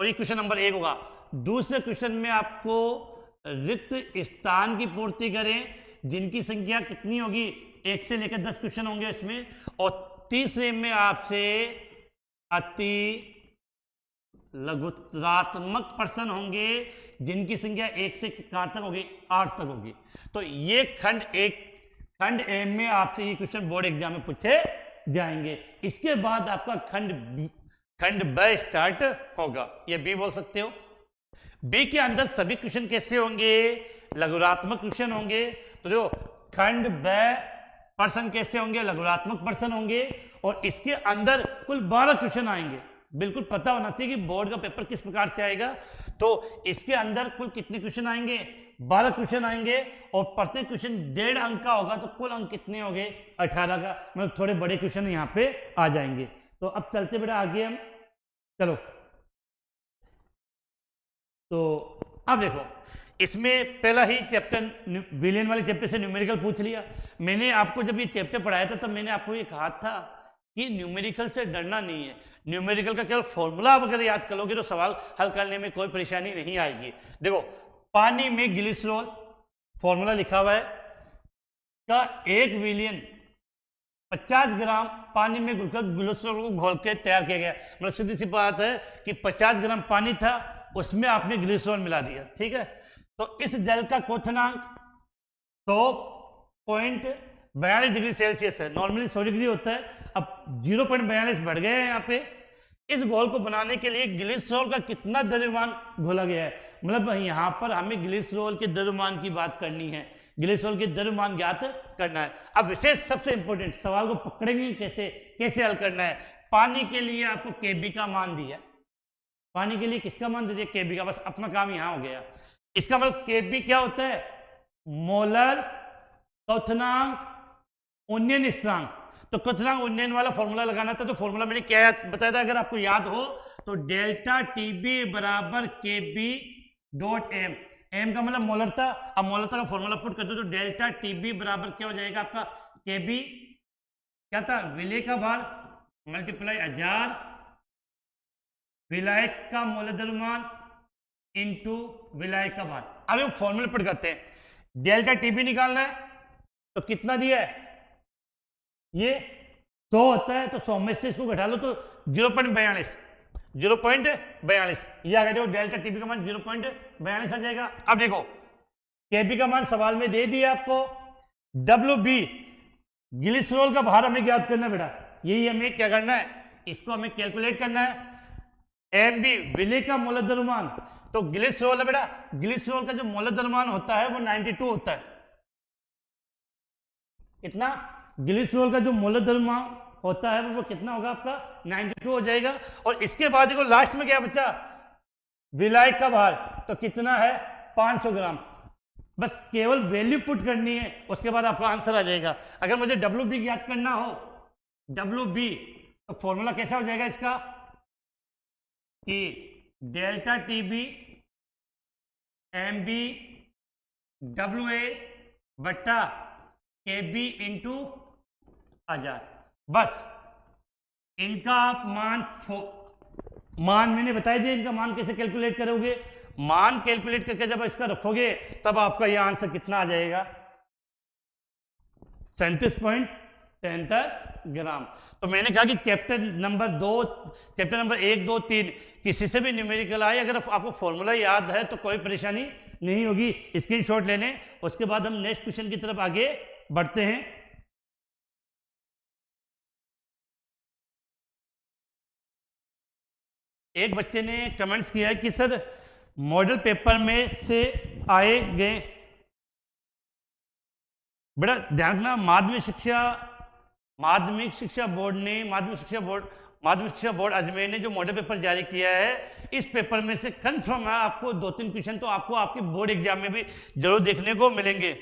और ये क्वेश्चन नंबर 1 होगा। दूसरे क्वेश्चन में आपको रिक्त स्थान की पूर्ति करें, जिनकी संख्या कितनी होगी, 1 से लेकर 10 क्वेश्चन होंगे इसमें। और तीसरे में आपसे अति लघुतरात्मक प्रश्न होंगे, जिनकी संख्या 1 से कहां तक होगी, 8 तक होगी। तो ये खंड ए में आपसे ये क्वेश्चन बोर्ड एग्जाम में पूछे जाएंगे। इसके बाद आपका खंड ब स्टार्ट होगा, ये बी बोल सकते हो। बी के अंदर सभी क्वेश्चन कैसे होंगे, लघुरात्मक क्वेश्चन होंगे। तो देखो खंड ब प्रश्न कैसे होंगे, लघुरात्मक प्रश्न होंगे, और इसके अंदर कुल 12 क्वेश्चन आएंगे। बिल्कुल पता होना चाहिए कि बोर्ड का पेपर किस प्रकार से आएगा। तो इसके अंदर कुल कितने क्वेश्चन आएंगे, 12 क्वेश्चन आएंगे, और प्रत्येक क्वेश्चन 1.5 अंक का होगा। तो कुल अंक कितने हो गए, 18 का, मतलब थोड़े बड़े क्वेश्चन यहाँ पे आ जाएंगे। तो अब चलते बेटा आगे हम, चलो। तो अब देखो इसमें पहला ही चैप्टर बिलियन वाले चैप्टर से न्यूमेरिकल पूछ लिया। मैंने आपको जब ये चैप्टर पढ़ाया था तब मैंने आपको ये कहा था कि न्यूमेरिकल से डरना नहीं है, न्यूमेरिकल का केवल फॉर्मूला अगर याद कर लोगे तो सवाल हल करने में कोई परेशानी नहीं आएगी। देखो पानी में ग्लिसरॉल फॉर्मूला लिखा हुआ है का 1 बिलियन 50 ग्राम पानी में ग्लिसरॉल को घोल के तैयार किया गया। मतलब सीधी सी बात है कि 50 ग्राम पानी था, उसमें आपने ग्लिसरॉल मिला दिया, ठीक है। तो इस जल का क्वथनांक 100.42 डिग्री सेल्सियस है, नॉर्मली 100 डिग्री होता है, अब 0.42 बढ़ गए हैं यहाँ पे। इस घोल को बनाने के लिए ग्लिसरॉल का कितना द्रव्यमान घोला गया है, मतलब यहाँ पर हमें ग्लिसरॉल के द्रव्यमान की बात करनी है, ग्लिसरॉल के द्रव्यमान ज्ञात करना है। अब विशेष सबसे इंपॉर्टेंट सवाल को पकड़ेंगे कैसे हल करना है। पानी के लिए आपको केबी का मान दिया, पानी के लिए किसका मान दे दिया, केबी का, बस अपना काम यहाँ हो गया। इसका मतलब केबी क्या होता है, मोलर क्वथनांक उन्नयन स्थिरांक। तो क्वथनांक उन्नयन वाला फॉर्मूला लगाना था, तो फॉर्मूला मैंने क्या बताया था अगर आपको याद हो तो, डेल्टा टीबी बराबर केबी डॉट एम। एम का मतलब मोलरता, अब मोलरता का फॉर्मूला पुट कर दो तो डेल्टा टीबी बराबर क्या हो जाएगा आपका, केबी क्या था, विलय का भार मल्टीप्लाई 1000 विलायक का मोलर द्रव्यमान इनटू विलायक का भार। अब ये फॉर्मूले पुट करते हैं, डेल्टा टीबी निकालना है तो कितना दिया है, ये 100 होता है, तो 100 में से इसको घटा लो तो 0.42 ये आ गया। डेल्टा टीबी का मान 0.42 आ जाएगा। अब देखो केबी का मान सवाल में दे दिया आपको, डब्ल्यू बी ग्लिसरॉल का भार हमें ज्ञात करना है बेटा, यही हमें क्या करना है, इसको हमें कैलकुलेट करना है। एम बी विलय का मोलर द्रव्यमान, तो ग्लिसरॉल है बेटा, ग्लिसरॉल का जो मोलर द्रव्यमान होता है वो 92 होता है। कितना, ग्लिसरॉल का जो मोलर द्रव्यमान होता है वो कितना होगा आपका, 92 हो जाएगा। और इसके बाद देखो लास्ट में क्या बचा, विलायक का भार, तो कितना है 500 ग्राम। बस केवल वैल्यू पुट करनी है, उसके बाद आपका आंसर आ जाएगा। अगर मुझे डब्ल्यू बी ज्ञात करना हो, डब्ल्यू बी, तो फॉर्मूला कैसा हो जाएगा इसका कि delta TB M B W A बट्टा Kb इंटू 1000। बस इनका आप मान मैंने बता दिया, इनका मान कैसे कैलकुलेट करोगे। मान कैलकुलेट करके जब इसका रखोगे तब आपका यह आंसर कितना आ जाएगा, 37.73 ग्राम। तो मैंने कहा कि चैप्टर नंबर 1, 2, 3 किसी से भी न्यूमेरिकल आए, अगर आपको फॉर्मूला याद है तो कोई परेशानी नहीं होगी, स्क्रीनशॉट ले लें। उसके बाद हम नेक्स्ट क्वेश्चन की तरफ आगे बढ़ते हैं। एक बच्चे ने कमेंट्स किया है कि सर मॉडल पेपर में से आए गए, बड़ा ध्यान रखना, माध्यमिक शिक्षा बोर्ड अजमेर ने जो मॉडल पेपर जारी किया है, इस पेपर में से कंफर्म है आपको 2-3 क्वेश्चन तो आपको आपके बोर्ड एग्जाम में भी जरूर देखने को मिलेंगे।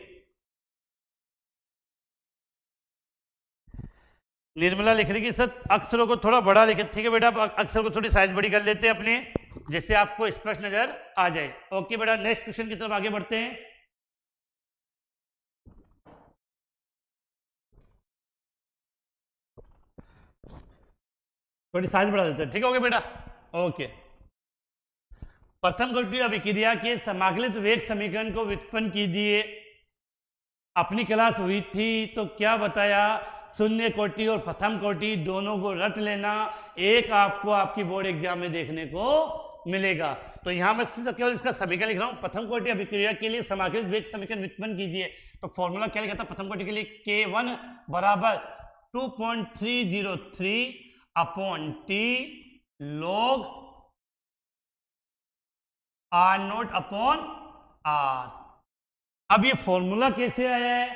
निर्मला लिख रही कि सर अक्षरों को थोड़ा बड़ा लिखे। ठीक है बेटा, अक्षर को थोड़ी साइज बड़ी कर लेते हैं अपने, जिससे आपको स्पष्ट नजर आ जाए। ओके बेटा, नेक्स्ट क्वेश्चन की तरफ आगे बढ़ते हैं। थोड़ी साइज बढ़ा देते हैं, ठीक है बेटा। ओके, प्रथम कोटि अभिक्रिया के समाकलित वेग समीकरण को व्युत्पन्न कीजिए। अपनी क्लास हुई थी तो क्या बताया, शून्य कोटि और प्रथम कोटि दोनों को रट लेना, एक आपको आपकी बोर्ड एग्जाम में देखने को मिलेगा। तो यहां मैं केवल इसका समीकरण लिख रहा हूं, प्रथम कोटि अभिक्रिया के लिए समाकलित वेग समीकरण व्युत्पन्न कीजिए। तो फॉर्मूला क्या लिखा था प्रथम कोटि के लिए, K1 बराबर 2.303 upon T log R0 upon R। अब ये फॉर्मूला कैसे आया है,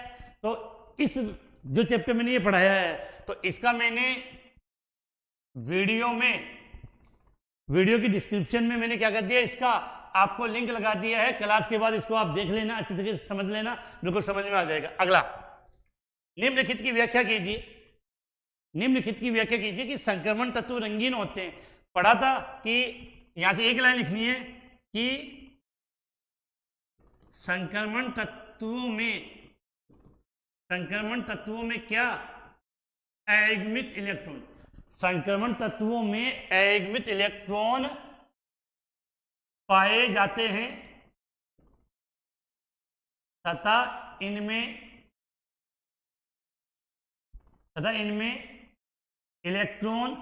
तो इस जो चैप्टर मैंने ये पढ़ाया है, तो इसका मैंने वीडियो की डिस्क्रिप्शन में मैंने क्या कर दिया, इसका आपको लिंक लगा दिया है। क्लास के बाद इसको आप देख लेना, अच्छी तरीके से समझ लेना, बिल्कुल समझ में आ जाएगा। अगला, निम्नलिखित की व्याख्या कीजिए। निम्नलिखित की व्याख्या कीजिए कि संक्रमण तत्व रंगीन होते हैं। पढ़ा था कि यहां से एक लाइन लिखनी है कि संक्रमण तत्वों में क्या, अयुग्मित इलेक्ट्रॉन। संक्रमण तत्वों में अयुग्मित इलेक्ट्रॉन पाए जाते हैं तथा इनमें इलेक्ट्रॉन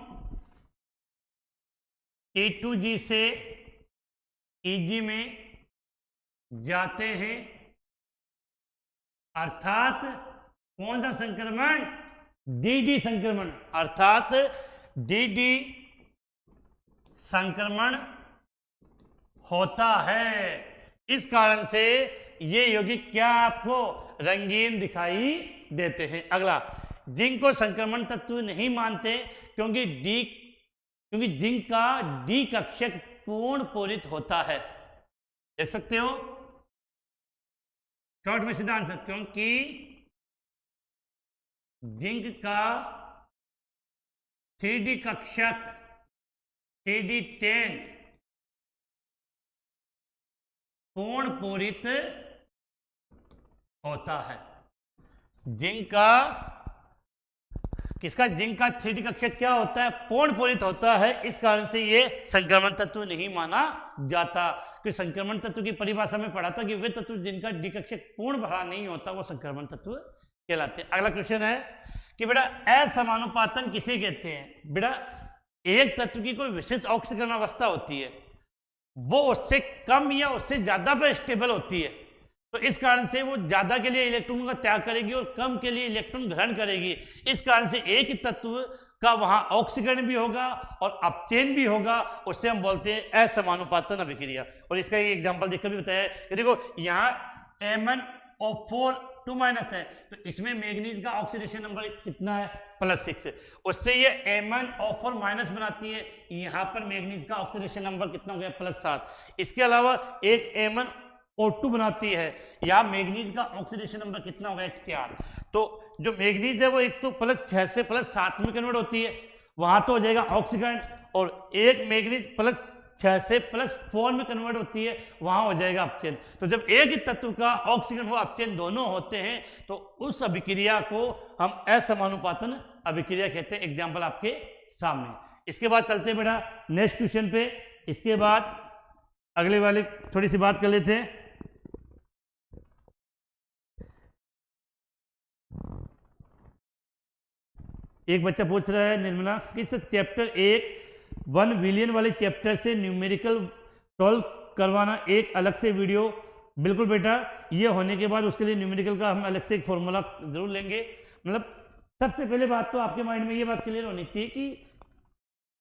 T2G से EG में जाते हैं, अर्थात कौन सा संक्रमण, DD संक्रमण, अर्थात DD संक्रमण होता है। इस कारण से ये यौगिक क्या आपको रंगीन दिखाई देते हैं। अगला, जिंक को संक्रमण तत्व नहीं मानते क्योंकि जिंक का डी कक्षक पूर्ण पूरित होता है। देख सकते हो शॉर्ट में सीधा आंसर, क्योंकि जिंक का 3D कक्षक 3D10 पूर्ण पूरित होता है। जिंक का 3D कक्षक क्या होता है, पूर्ण पूरित होता है। इस कारण से ये संक्रमण तत्व नहीं माना जाता। क्योंकि संक्रमण तत्व की परिभाषा में पढ़ा था कि वे तत्व जिनका डी कक्षक पूर्ण भरा नहीं होता वो संक्रमण तत्व कहलाते हैं। अगला क्वेश्चन है कि बेटा असमानुपातन किसे कहते हैं। बेटा एक तत्व की कोई विशिष्ट ऑक्सीकरण अवस्था होती है, वो उससे कम या उससे ज्यादा पर स्टेबल होती है, तो इस कारण से वो ज्यादा के लिए इलेक्ट्रॉनों का त्याग करेगी और कम के लिए इलेक्ट्रॉन ग्रहण करेगी। इस कारण से एक ही तत्व का वहां ऑक्सीकरण भी होगा और अपचयन भी होगा, उससे हम बोलते हैं असमानुपातन अभिक्रिया। और इसका एक एग्जांपल देखकर भी बताया कि देखो यहाँ MnO4 2- है, तो इसमें मैग्नीज का ऑक्सीडेशन नंबर कितना है, +6 है। उससे ये MnO4- बनाती है, यहाँ पर मैग्नीज का ऑक्सीडेशन नंबर कितना हो गया, +7। इसके अलावा एक MnO2 बनाती है, यहाँ मैग्नीज का ऑक्सीडेशन नंबर कितना हो गया, 4। तो जो मैग्नीज है वो एक तो +6 से +7 में कन्वर्ट होती है, वहां तो हो जाएगा ऑक्सीकरण, और एक मैग्नीज 6 से +4 में कन्वर्ट होती है, वहां हो जाएगा अपचयन। तो जब एक ही तत्व का ऑक्सीजन व अपचयन दोनों होते हैं तो उस अभिक्रिया को हम असमानुपातन अभिक्रिया कहते हैं। एग्जाम्पल आपके सामने। इसके बाद चलते हैं बेटा नेक्स्ट क्वेश्चन पे। इसके बाद अगले वाले थोड़ी सी बात कर लेते हैं। एक बच्चा पूछ रहा है निर्मला कि सर चैप्टर 1 बिलियन वाले चैप्टर से न्यूमेरिकल सॉल्व करवाना एक अलग से वीडियो। बिल्कुल बेटा, ये होने के बाद उसके लिए न्यूमेरिकल का हम अलग से एक फॉर्मूला जरूर लेंगे। मतलब सबसे पहले बात तो आपके माइंड में ये बात क्लियर होनी चाहिए कि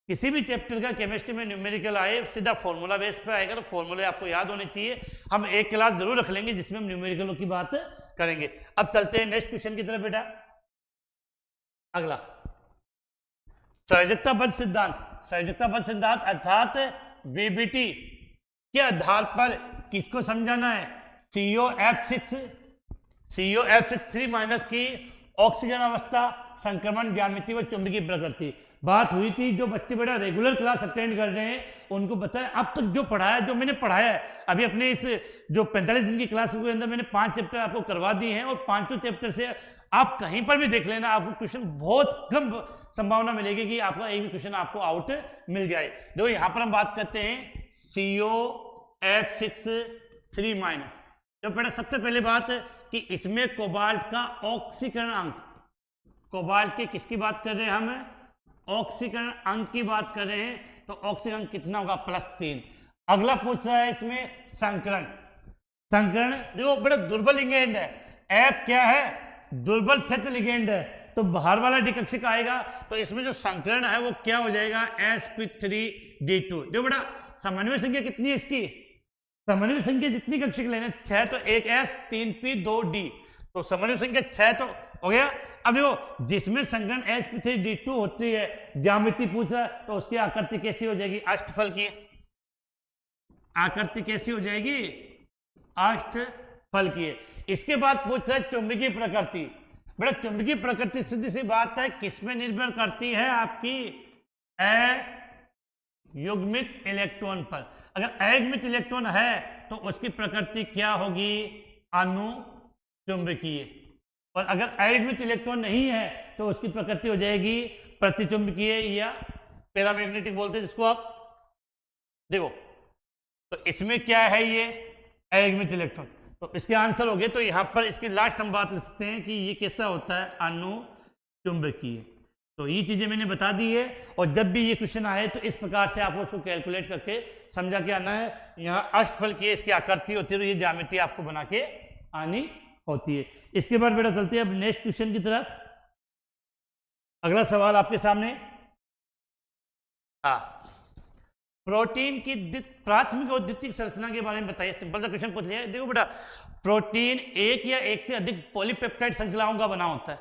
किसी भी चैप्टर का केमिस्ट्री में न्यूमेरिकल आए सीधा फॉर्मूला बेस पे आएगा, तो फॉर्मूले आपको याद होने चाहिए। हम एक क्लास जरूर रख लेंगे जिसमें हम न्यूमेरिकलों की बात करेंगे। अब चलते हैं नेक्स्ट क्वेश्चन की तरफ बेटा। अगला संयोजकताबद्ध सिद्धांत। संयोजकताबद्ध सिद्धांत अर्थात वीबीटी के आधार पर किसको समझाना है? COF6 की ऑक्सीजन अवस्था, संक्रमण ज्यामिति व चुंबकीय प्रकृति। बात हुई थी, जो बच्चे बेटा रेगुलर क्लास अटेंड कर रहे हैं उनको पता है अब तक जो पढ़ाया, जो मैंने पढ़ाया है अभी अपने इस जो 45 दिन की क्लास के अंदर मैंने 5 चैप्टर आपको करवा दिए हैं, और 5 चैप्टर से आप कहीं पर भी देख लेना, आपको क्वेश्चन बहुत कम संभावना मिलेगी कि आपका एक भी क्वेश्चन आपको आउट मिल जाए। देखो यहाँ पर हम बात करते हैं COF6 तो बेटा सबसे पहले बात कि इसमें कोबाल्ट का ऑक्सीकरण अंक, कोबाल्ट के किसकी बात कर रहे हैं हम? ऑक्सीकरण अंक की बात कर रहे हैं। तो ऑक्सीकरण अंक कितना होगा? +3। अगला पूछ रहा है इसमें संकरण। संकरण देखो बेटा दुर्बल लिगेंड है, एफ क्या है? दुर्बल क्षेत्र लिगेंड है, तो बाहर वाला डिकक्षक आएगा, तो इसमें जो संकरण है वो क्या हो जाएगा? sp3d2। देखो बेटा समन्वय संख्या कितनी है इसकी? समन्वय संख्या जितनी कक्षक लेने 6, तो 1s 3p2d, तो समन्वय संख्या 6 तो हो गया। अब देखो जिसमें संकरण sp3d2 होती है, ज्यामिति पूछ रहा है, तो उसकी आकृति कैसी हो जाएगी? अष्टफल की आकृति कैसी हो जाएगी? अष्टफल की है। इसके बाद पूछ रहा है चुंबकीय प्रकृति। बेटा चुंबकीय प्रकृति सीधी सी बात है किस में निर्भर करती है? आपकी अयुग्मित इलेक्ट्रॉन पर। अगर अयुग्मित इलेक्ट्रॉन है तो उसकी प्रकृति क्या होगी? अनुचुंबकीय। और अगर अयुग्मित इलेक्ट्रॉन नहीं है तो उसकी प्रकृति हो जाएगी प्रतिचुंबकीय या पैरामैग्नेटिक बोलते हैं जिसको आप। देखो तो इसमें क्या है? ये अयुग्मित इलेक्ट्रॉन, तो इसके आंसर हो गए। तो यहां पर इसकी लास्ट हम बात लिख सकते हैं कि ये कैसा होता है? अनुचुंबकीय। तो ये चीजें मैंने बता दी है, और जब भी ये क्वेश्चन आए तो इस प्रकार से आपको उसको कैलकुलेट करके समझा के आना है। यहाँ अष्टफल की इसकी आकृति होती है, तो ये ज्यामिति आपको बना के आनी होती है। इसके बाद बेटा चलते हैं अब नेक्स्ट क्वेश्चन की तरफ। अगला सवाल आपके सामने। हाँ, प्रोटीन की प्राथमिक और द्वितीयक संरचना के बारे में बताइए। सिंपल सा क्वेश्चन पूछ लिया। देखो बेटा प्रोटीन एक या एक से अधिक पॉलीपेप्टाइड श्रृंखलाओं का बना होता है,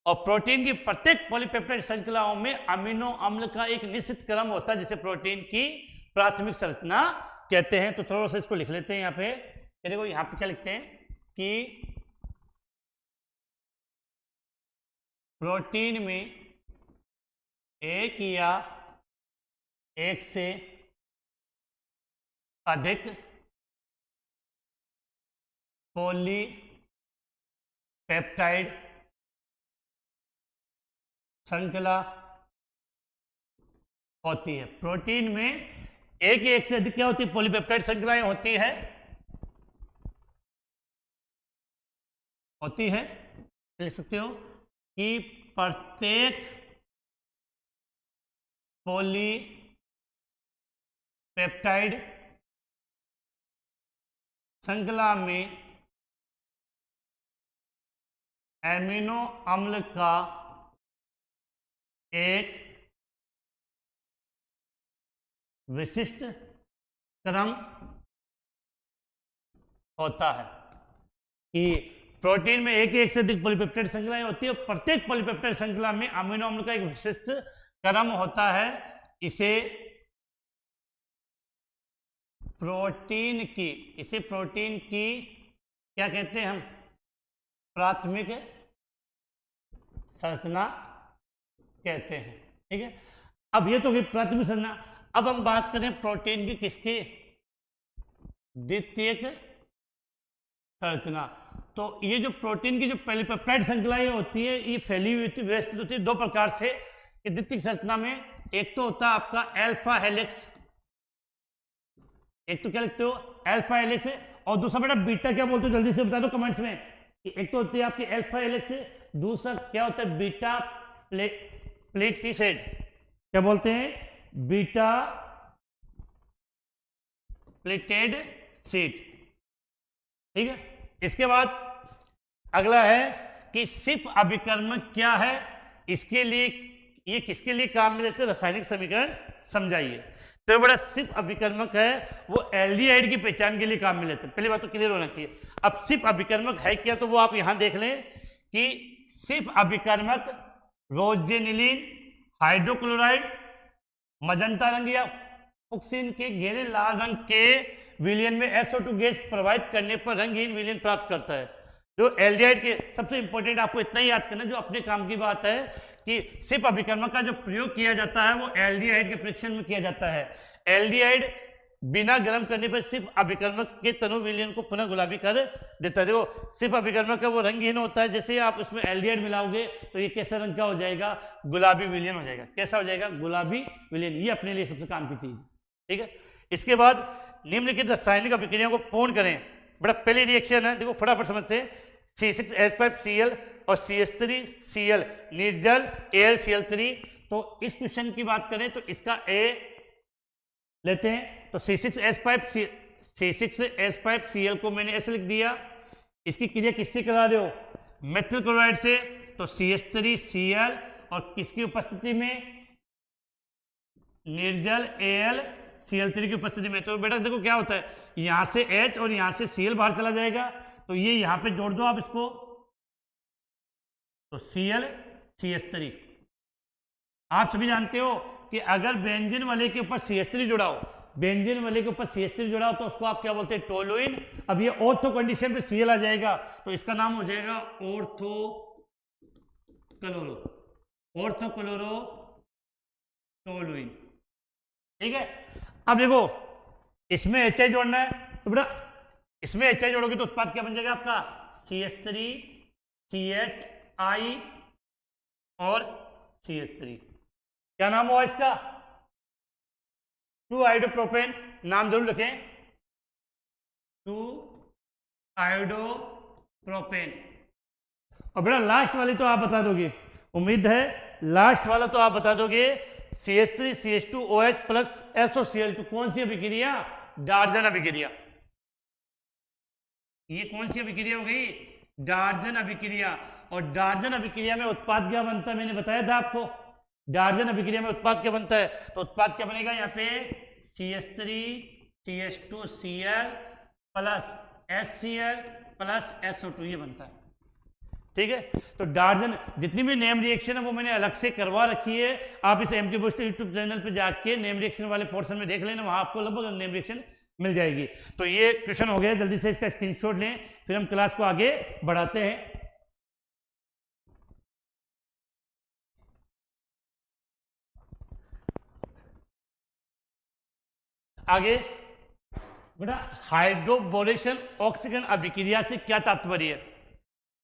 और प्रोटीन की प्रत्येक पॉलीपेप्टाइड श्रृंखलाओं में अमीनो अम्ल का एक निश्चित क्रम होता है जिसे प्रोटीन की प्राथमिक संरचना कहते हैं। तो थोड़ा सा इसको लिख लेते हैं यहाँ पे। देखो यहाँ पे क्या लिखते हैं कि प्रोटीन में एक या एक से अधिक पॉलीपेप्टाइड श्रृंखला होती है। प्रोटीन में एक या एक से अधिक क्या होती है? पॉलीपेप्टाइड श्रृंखलाएं होती है। लिख सकते हो कि प्रत्येक पॉलीपेप्टाइड श्रृंखला में एमिनो अम्ल का एक विशिष्ट क्रम होता है। कि प्रोटीन में एक से अधिक पॉलीपेप्टाइड श्रृंखलाएं होती है, और प्रत्येक पॉलीपेप्टाइड श्रृंखला में अमीनो अम्ल का एक विशिष्ट क्रम होता है। इसे प्रोटीन की क्या कहते हैं हम? प्राथमिक संरचना कहते हैं। ठीक है, अब ये तो प्राथमिक संरचना। अब हम बात करें प्रोटीन की किसकी, द्वितीयक संरचना। तो ये जो प्रोटीन की जो पॉलीपेप्टाइड श्रृंखलाएं होती है ये फैली हुई होती, व्यवस्थित होती है दो प्रकार से। द्वितीयक संरचना में एक तो होता है आपका अल्फा हेलिक्स, एक तो क्या लिखते हो अल्फा हेलिक्स है, और दूसरा बेटा बीटा क्या बोलते हो जल्दी से बता दो कमेंट्स में। एक तो होती है आपकी अल्फा हेलिक्स, दूसरा क्या होता है बीटा प्लेटिसेड, क्या बोलते हैं बीटा प्लेटेड सीट। ठीक है, इसके बाद अगला है कि सिप अभिकर्मक क्या है, इसके लिए ये किसके लिए काम में लेते हैं, रासायनिक समीकरण समझाइए। तो बड़ा सिप अभिकर्मक है वो एल्डिहाइड की पहचान के लिए काम में लेते हैं, पहली बात तो क्लियर होना चाहिए। अब सिप अभिकर्मक है क्या, तो वो आप यहां देख लें कि सिप अभिकर्मक रोजेनिलीन हाइड्रोक्लोराइड मजंता रंग या ऑक्सीजन के घेरे लाल रंग के विलयन में SO2 गैस प्रवाहित करने पर रंगहीन विलयन प्राप्त करता है। जो एल्डिहाइड के सबसे इंपॉर्टेंट आपको इतना ही याद करना, जो अपने काम की बात है कि सिप अभिकर्मक का जो प्रयोग किया जाता है वो एल्डिहाइड के परीक्षण में किया जाता है। एल्डिहाइड बिना गर्म करने पर सिप अभिकर्मक के तनु विलयन को पुनः गुलाबी कर देता है। देखो सिप अभिकर्मक का वो रंगहीन होता है, जैसे आप उसमें एल्डिहाइड मिलाओगे तो ये कैसा रंग का हो जाएगा, गुलाबी विलयन हो जाएगा। कैसा हो जाएगा, गुलाबी विलयन। ये अपने लिए सबसे काम की चीज है। ठीक है, इसके बाद निम्नलिखित रासायनिक अभिक्रिया को पूर्ण करें। बड़ा पहली रिएक्शन है, देखो फटाफट समझते हैं। C6H5Cl और CH3Cl निर्जल AlCl3। तो इस क्वेश्चन की बात करें तो इसका A लेते हैं, तो C6H5Cl को मैंने ऐसे लिख दिया। इसकी क्रिया किससे करा रहे हो, मेथिल क्लोराइड से, तो CH3Cl और किसकी उपस्थिति में, निर्जल AlCl3 की उपस्थिति में। तो बेटा देखो क्या होता है, यहां से H और यहां से Cl बाहर चला जाएगा, तो ये यहां पे जोड़ दो आप इसको, तो Cl CH3। आप सभी जानते हो कि अगर बेंजीन वाले के ऊपर CH3 जुड़ाओ, बेंजीन वाले के ऊपर CH3 जुड़ाओ तो उसको आप क्या बोलते हैं, टोलुइन। अब ये ऑर्थो कंडीशन पे Cl आ जाएगा तो इसका नाम हो जाएगा ऑर्थो क्लोरो टोलुइन। ठीक है, अब देखो इसमें HI जोड़ना है, तो बेटा इसमें HI जोड़ोगे तो उत्पाद क्या बन जाएगा आपका, CH3 CHI और CH3। क्या नाम हुआ इसका, 2-आयोडोप्रोपेन। नाम जरूर लिखें, 2-आयोडोप्रोपेन। और बेटा लास्ट वाली तो आप बता दोगे, उम्मीद है लास्ट वाला तो आप बता दोगे, CH3 CH2OH प्लस SOCl2। कौन सी अभिक्रिया, डार्जन अभिक्रिया। ये कौन सी अभिक्रिया हो गई, डार्जन अभिक्रिया। और डार्जन अभिक्रिया में उत्पाद क्या बनता है, मैंने बताया था आपको, डार्जन अभिक्रिया में उत्पाद क्या बनता है, तो उत्पाद क्या बनेगा यहाँ पे, CH3 CH2Cl plus HCl plus SO2 ये बनता है। ठीक है, तो डार्जन जितनी भी नेम रिएक्शन है वो मैंने अलग से करवा रखी है। आप इस MK बूस्टर यूट्यूब चैनल पे जाके नेम रिएक्शन वाले पोर्शन में देख लेना, वहां आपको लगभग नेम रिएक्शन मिल जाएगी। तो ये क्वेश्चन हो गया, जल्दी से इसका स्क्रीनशॉट लें, फिर हम क्लास को आगे बढ़ाते हैं। आगे बेटा हाइड्रोबोरेशन ऑक्सीकरण अभिक्रिया से क्या तात्पर्य है।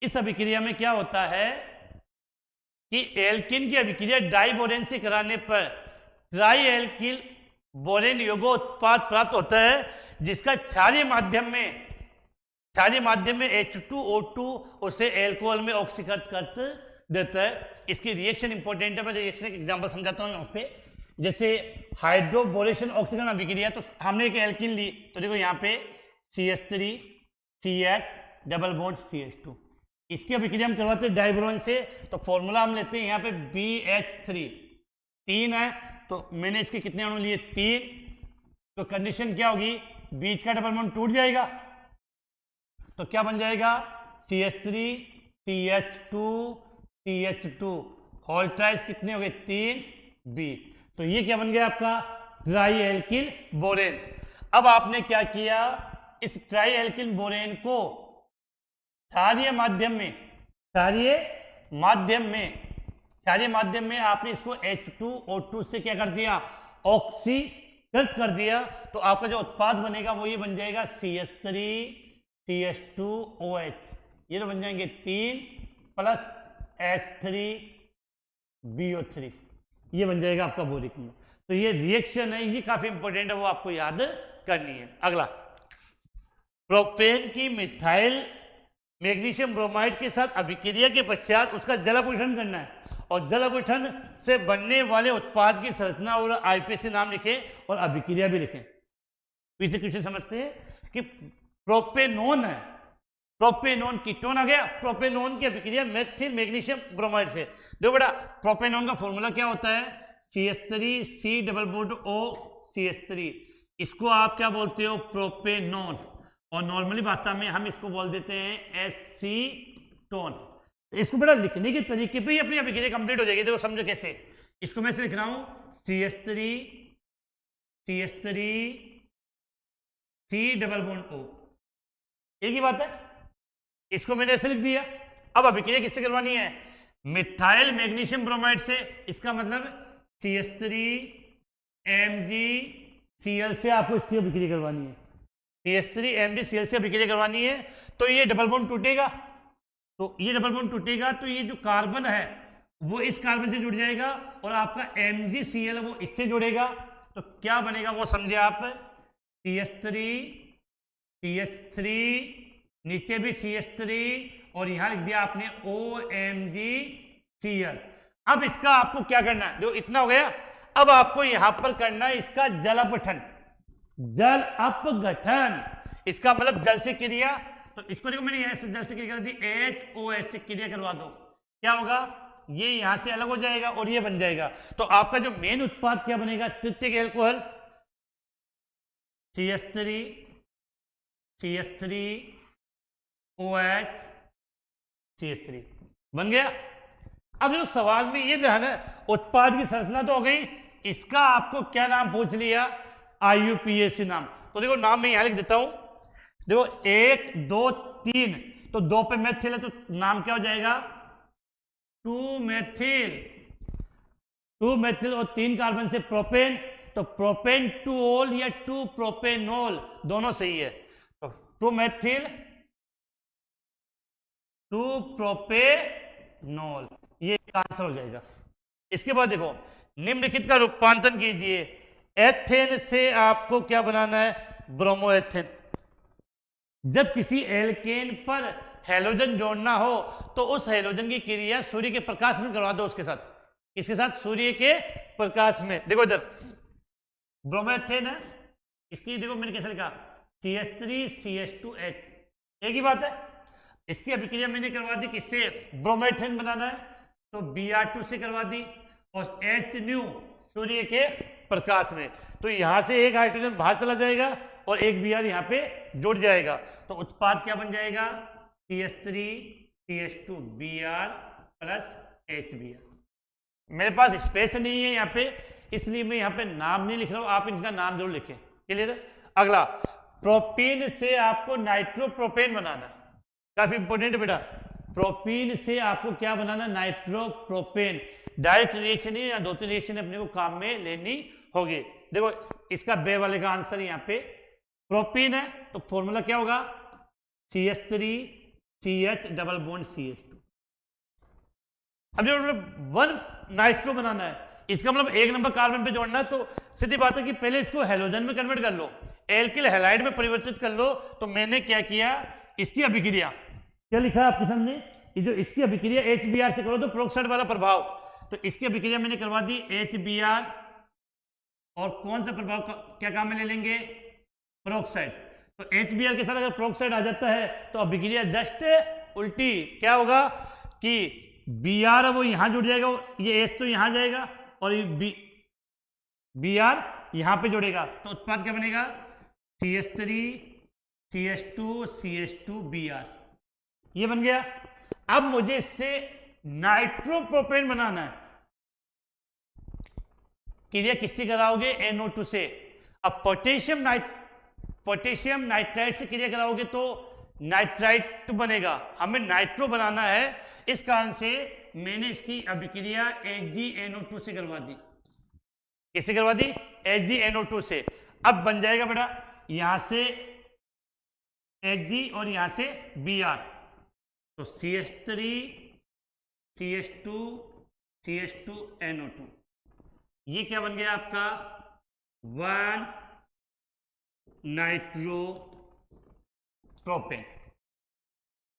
इस अभिक्रिया में क्या होता है कि एल्किन की अभिक्रिया डाइबोरेन से कराने पर ट्राई एल्किल बोरेन योगो उत्पाद प्राप्त होता है, जिसका क्षारीय माध्यम में H2O2 उसे एल्कोहल में ऑक्सीकृत कर देता है। इसकी रिएक्शन इंपॉर्टेंट है, मैं रिएक्शन का एग्जांपल समझाता हूं यहाँ पे। जैसे हाइड्रोबोरेशन ऑक्सीकरण अभिक्रिया, तो हमने एक एल्किन ली, तो देखो यहाँ पे CH3 CH double bond CH2, इसकी अभिक्रिया हम करवाते हैं डाइब्रोन से, तो फॉर्मूला हम लेते हैं यहाँ पे BH3, 3 है, तो मैंने इसके कितने अणु लिए, 3। तो कंडीशन क्या होगी, बीच का डबल बॉन्ड टूट जाएगा, तो क्या बन जाएगा, CH3 CH2 CH2 होल ट्राइस कितने हो गए, 3B। तो ये क्या बन गया आपका, ट्राई एल्किल बोरेन। अब आपने क्या किया, इस ट्राई एल्किल बोरेन को क्षारीय माध्यम में आपने इसको H2O2 से क्या कर दिया, ऑक्सीकृत कर दिया तो आपका जो उत्पाद बनेगा वो ये बन जाएगा CH3CH2OH, ये तो बन जाएंगे 3 प्लस H3BO3, ये बन जाएगा आपका बोरिक अम्ल। तो ये रिएक्शन है, ये काफी इंपॉर्टेंट है, वो आपको याद करनी है। अगला, प्रोपेन की मिथाइल मैग्नीशियम ब्रोमाइड के साथ अभिक्रिया के पश्चात उसका जलापरीक्षण करना है और जलापरीक्षण से बनने वाले उत्पाद की संरचना और आईपीसी नाम लिखें और अभिक्रिया भी लिखें। पीछे क्वेश्चन समझते हैं कि प्रोपेनोन है, प्रोपेनोन कीटोन आ गया, प्रोपेनोन की अभिक्रिया मेथिल मैग्नीशियम ब्रोमाइड से। देखो बेटा, प्रोपेनोन का फॉर्मूला क्या होता है? CH3C+O CH3, इसको आप क्या बोलते हो? प्रोपेनोन, और नॉर्मली भाषा में हम इसको बोल देते हैं एसीटोन। इसको बेटा लिखने के तरीके पे ही अपनी अभिक्रिया कंप्लीट हो जाएगी। देखो समझो कैसे, इसको मैं ऐसे लिख रहा हूं CH3C+O, एक ही बात है, इसको मैंने ऐसे लिख दिया। अब अभिक्रिया किससे करवानी है? मिथाइल मैग्नीशियम ब्रोमाइड से, इसका मतलब CH3MgCl से आपको इसकी अभिक्रिया करवानी है, CH3MgCl से अभिक्रिया करवानी है। तो ये डबल बॉन्ड टूटेगा, तो ये डबल बॉन्ड टूटेगा तो ये जो कार्बन है वो इस कार्बन से जुड़ जाएगा और आपका MgCl वो इससे जुड़ेगा, तो क्या बनेगा वो समझे आप? CH3 नीचे भी CH3 और यहां लिख दिया आपने OMgCl। अब इसका आपको क्या करना है? जो इतना हो गया, अब आपको यहां पर करना है इसका जल अपघटन, जल अपघटन, इसका मतलब जल से क्रिया। तो इसको देखो मैंने यहां से जल से क्रिया कर दी, HOH से क्रिया करवा दो, क्या होगा? ये यहां से अलग हो जाएगा और ये बन जाएगा। तो आपका जो मेन उत्पाद क्या बनेगा? तृतीयक एल्कोहल CH3OH बन गया। अब जो सवाल में ये ध्यान है, उत्पाद की संरचना तो हो गई, इसका आपको क्या नाम पूछ लिया? IUPAC नाम। तो देखो नाम मैं यहां लिख देता हूं, देखो 1 2 3, तो 2 पे मेथिल है तो नाम क्या हो जाएगा? 2 मेथिल और 3 कार्बन से प्रोपेन, तो प्रोपेन 2-ओल या 2 प्रोपेनोल दोनों सही है। तो 2 मेथिल 2 प्रोपेनोल, ये आंसर हो जाएगा। इसके बाद देखो, निम्नलिखित का रूपांतरण कीजिए। एथेन से आपको क्या बनाना है? ब्रोमोएथेन। जब किसी एल्केन पर हैलोजन जोड़ना हो तो उस हैलोजन की क्रिया सूर्य के प्रकाश में करवा दो, उसके साथ, इसके साथ सूर्य के प्रकाश में। देखो इधर ब्रोमोएथेन है, इसकी देखो मैंने कैसे लिखा? CH3CH2H, एक ही बात है। इसकी अभिक्रिया मैंने करवा दी, किससे? ब्रोमोएथेन बनाना है तो Br2 से करवा दी और H सूर्य के प्रकाश में, तो यहां से एक हाइड्रोजन बाहर चला जाएगा और एक Br यहां पे जुड़ जाएगा, तो उत्पाद क्या बन जाएगा? CH3CH2Br plus HBr। मेरे पास स्पेस नहीं है यहाँ पे, इसलिए मैं यहाँ पे नाम नहीं लिख रहा हूं, आप इनका नाम जरूर लिखें। क्लियर? अगला, प्रोपीन से आपको नाइट्रोप्रोपेन बनाना, काफी इंपॉर्टेंट है बेटा। प्रोपीन से आपको क्या बनाना? नाइट्रोप्रोपेन। डायरेक्ट रिएक्शन है या 2-3 रिएक्शन अपने को काम में लेनी होगी। देखो इसका बे वाले का आंसर यहाँ पे प्रोपीन है, तो फॉर्मूला क्या होगा? CH3CH double bond CH2। अब जो 1 नाइट्रो बनाना है, इसका मतलब 1 नंबर कार्बन पे जोड़ना है, तो सीधी बात है कि पहले इसको हेलोजन में कन्वर्ट कर लो, एल्किल हैलाइड में परिवर्तित कर लो। तो मैंने क्या किया, इसकी अभिक्रिया क्या लिखा है आपके सामने? ये जो इसकी अभिक्रिया HBr से करो तो पेरोक्साइड वाला प्रभाव, तो इसकी अभिक्रिया मैंने करवा दी HBr, और कौन सा प्रभाव क्या काम में ले लेंगे? पेरोक्साइड। तो HBr के साथ अगर पेरोक्साइड आ जाता है तो अभिक्रिया जस्ट उल्टी, क्या होगा कि Br वो यहां जुड़ जाएगा, ये H तो यहां जाएगा और ये Br यहां पे जुड़ेगा, तो उत्पाद क्या बनेगा? CH3CH2CH2Br, ये बन गया। अब मुझे इससे नाइट्रोप्रोपेन बनाना है, क्रिया किससे कराओगे? NO2 से। अब पोटेशियम नाइट्राइट से क्रिया कराओगे तो नाइट्राइट बनेगा, हमें नाइट्रो बनाना है, इस कारण से मैंने इसकी अभिक्रिया HgNO2 से करवा दी। किससे करवा दी? HgNO2 से। अब बन जाएगा बेटा यहां से Hg और यहां से Br, तो CH3 CH2 CH2NO2, ये क्या बन गया आपका 1 नाइट्रोप्रोपेन।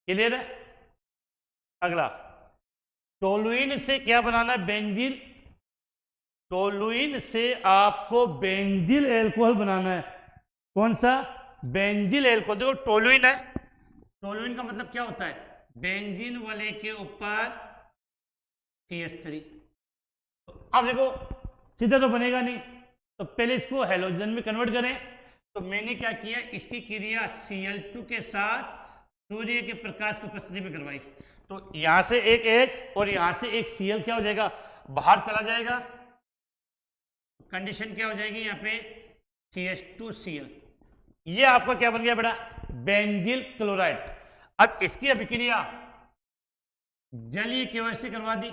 क्लियर है? अगला टोलुइन से क्या बनाना है? बेंजील। टोलुइन से आपको बेंजील एल्कोहल बनाना है। कौन सा? बेंजील एल्कोहल। देखो टोलुइन है, टोलुइन का मतलब क्या होता है? बेंजीन वाले के ऊपर CH3। अब देखो सीधा तो बनेगा नहीं, तो पहले इसको हेलोजन में कन्वर्ट करें। तो मैंने क्या किया, इसकी क्रिया Cl2 के साथ सूर्य के प्रकाश की उपस्थिति में करवाई। तो यहां से एक H और यहां से एक Cl क्या हो जाएगा? बाहर चला जाएगा। कंडीशन क्या हो जाएगी यहाँ पे? CH2Cl। ये आपका क्या बन गया बेटा? बेंजील क्लोराइड। अब इसकी अभिक्रिया जलीय केवल से करवा दी,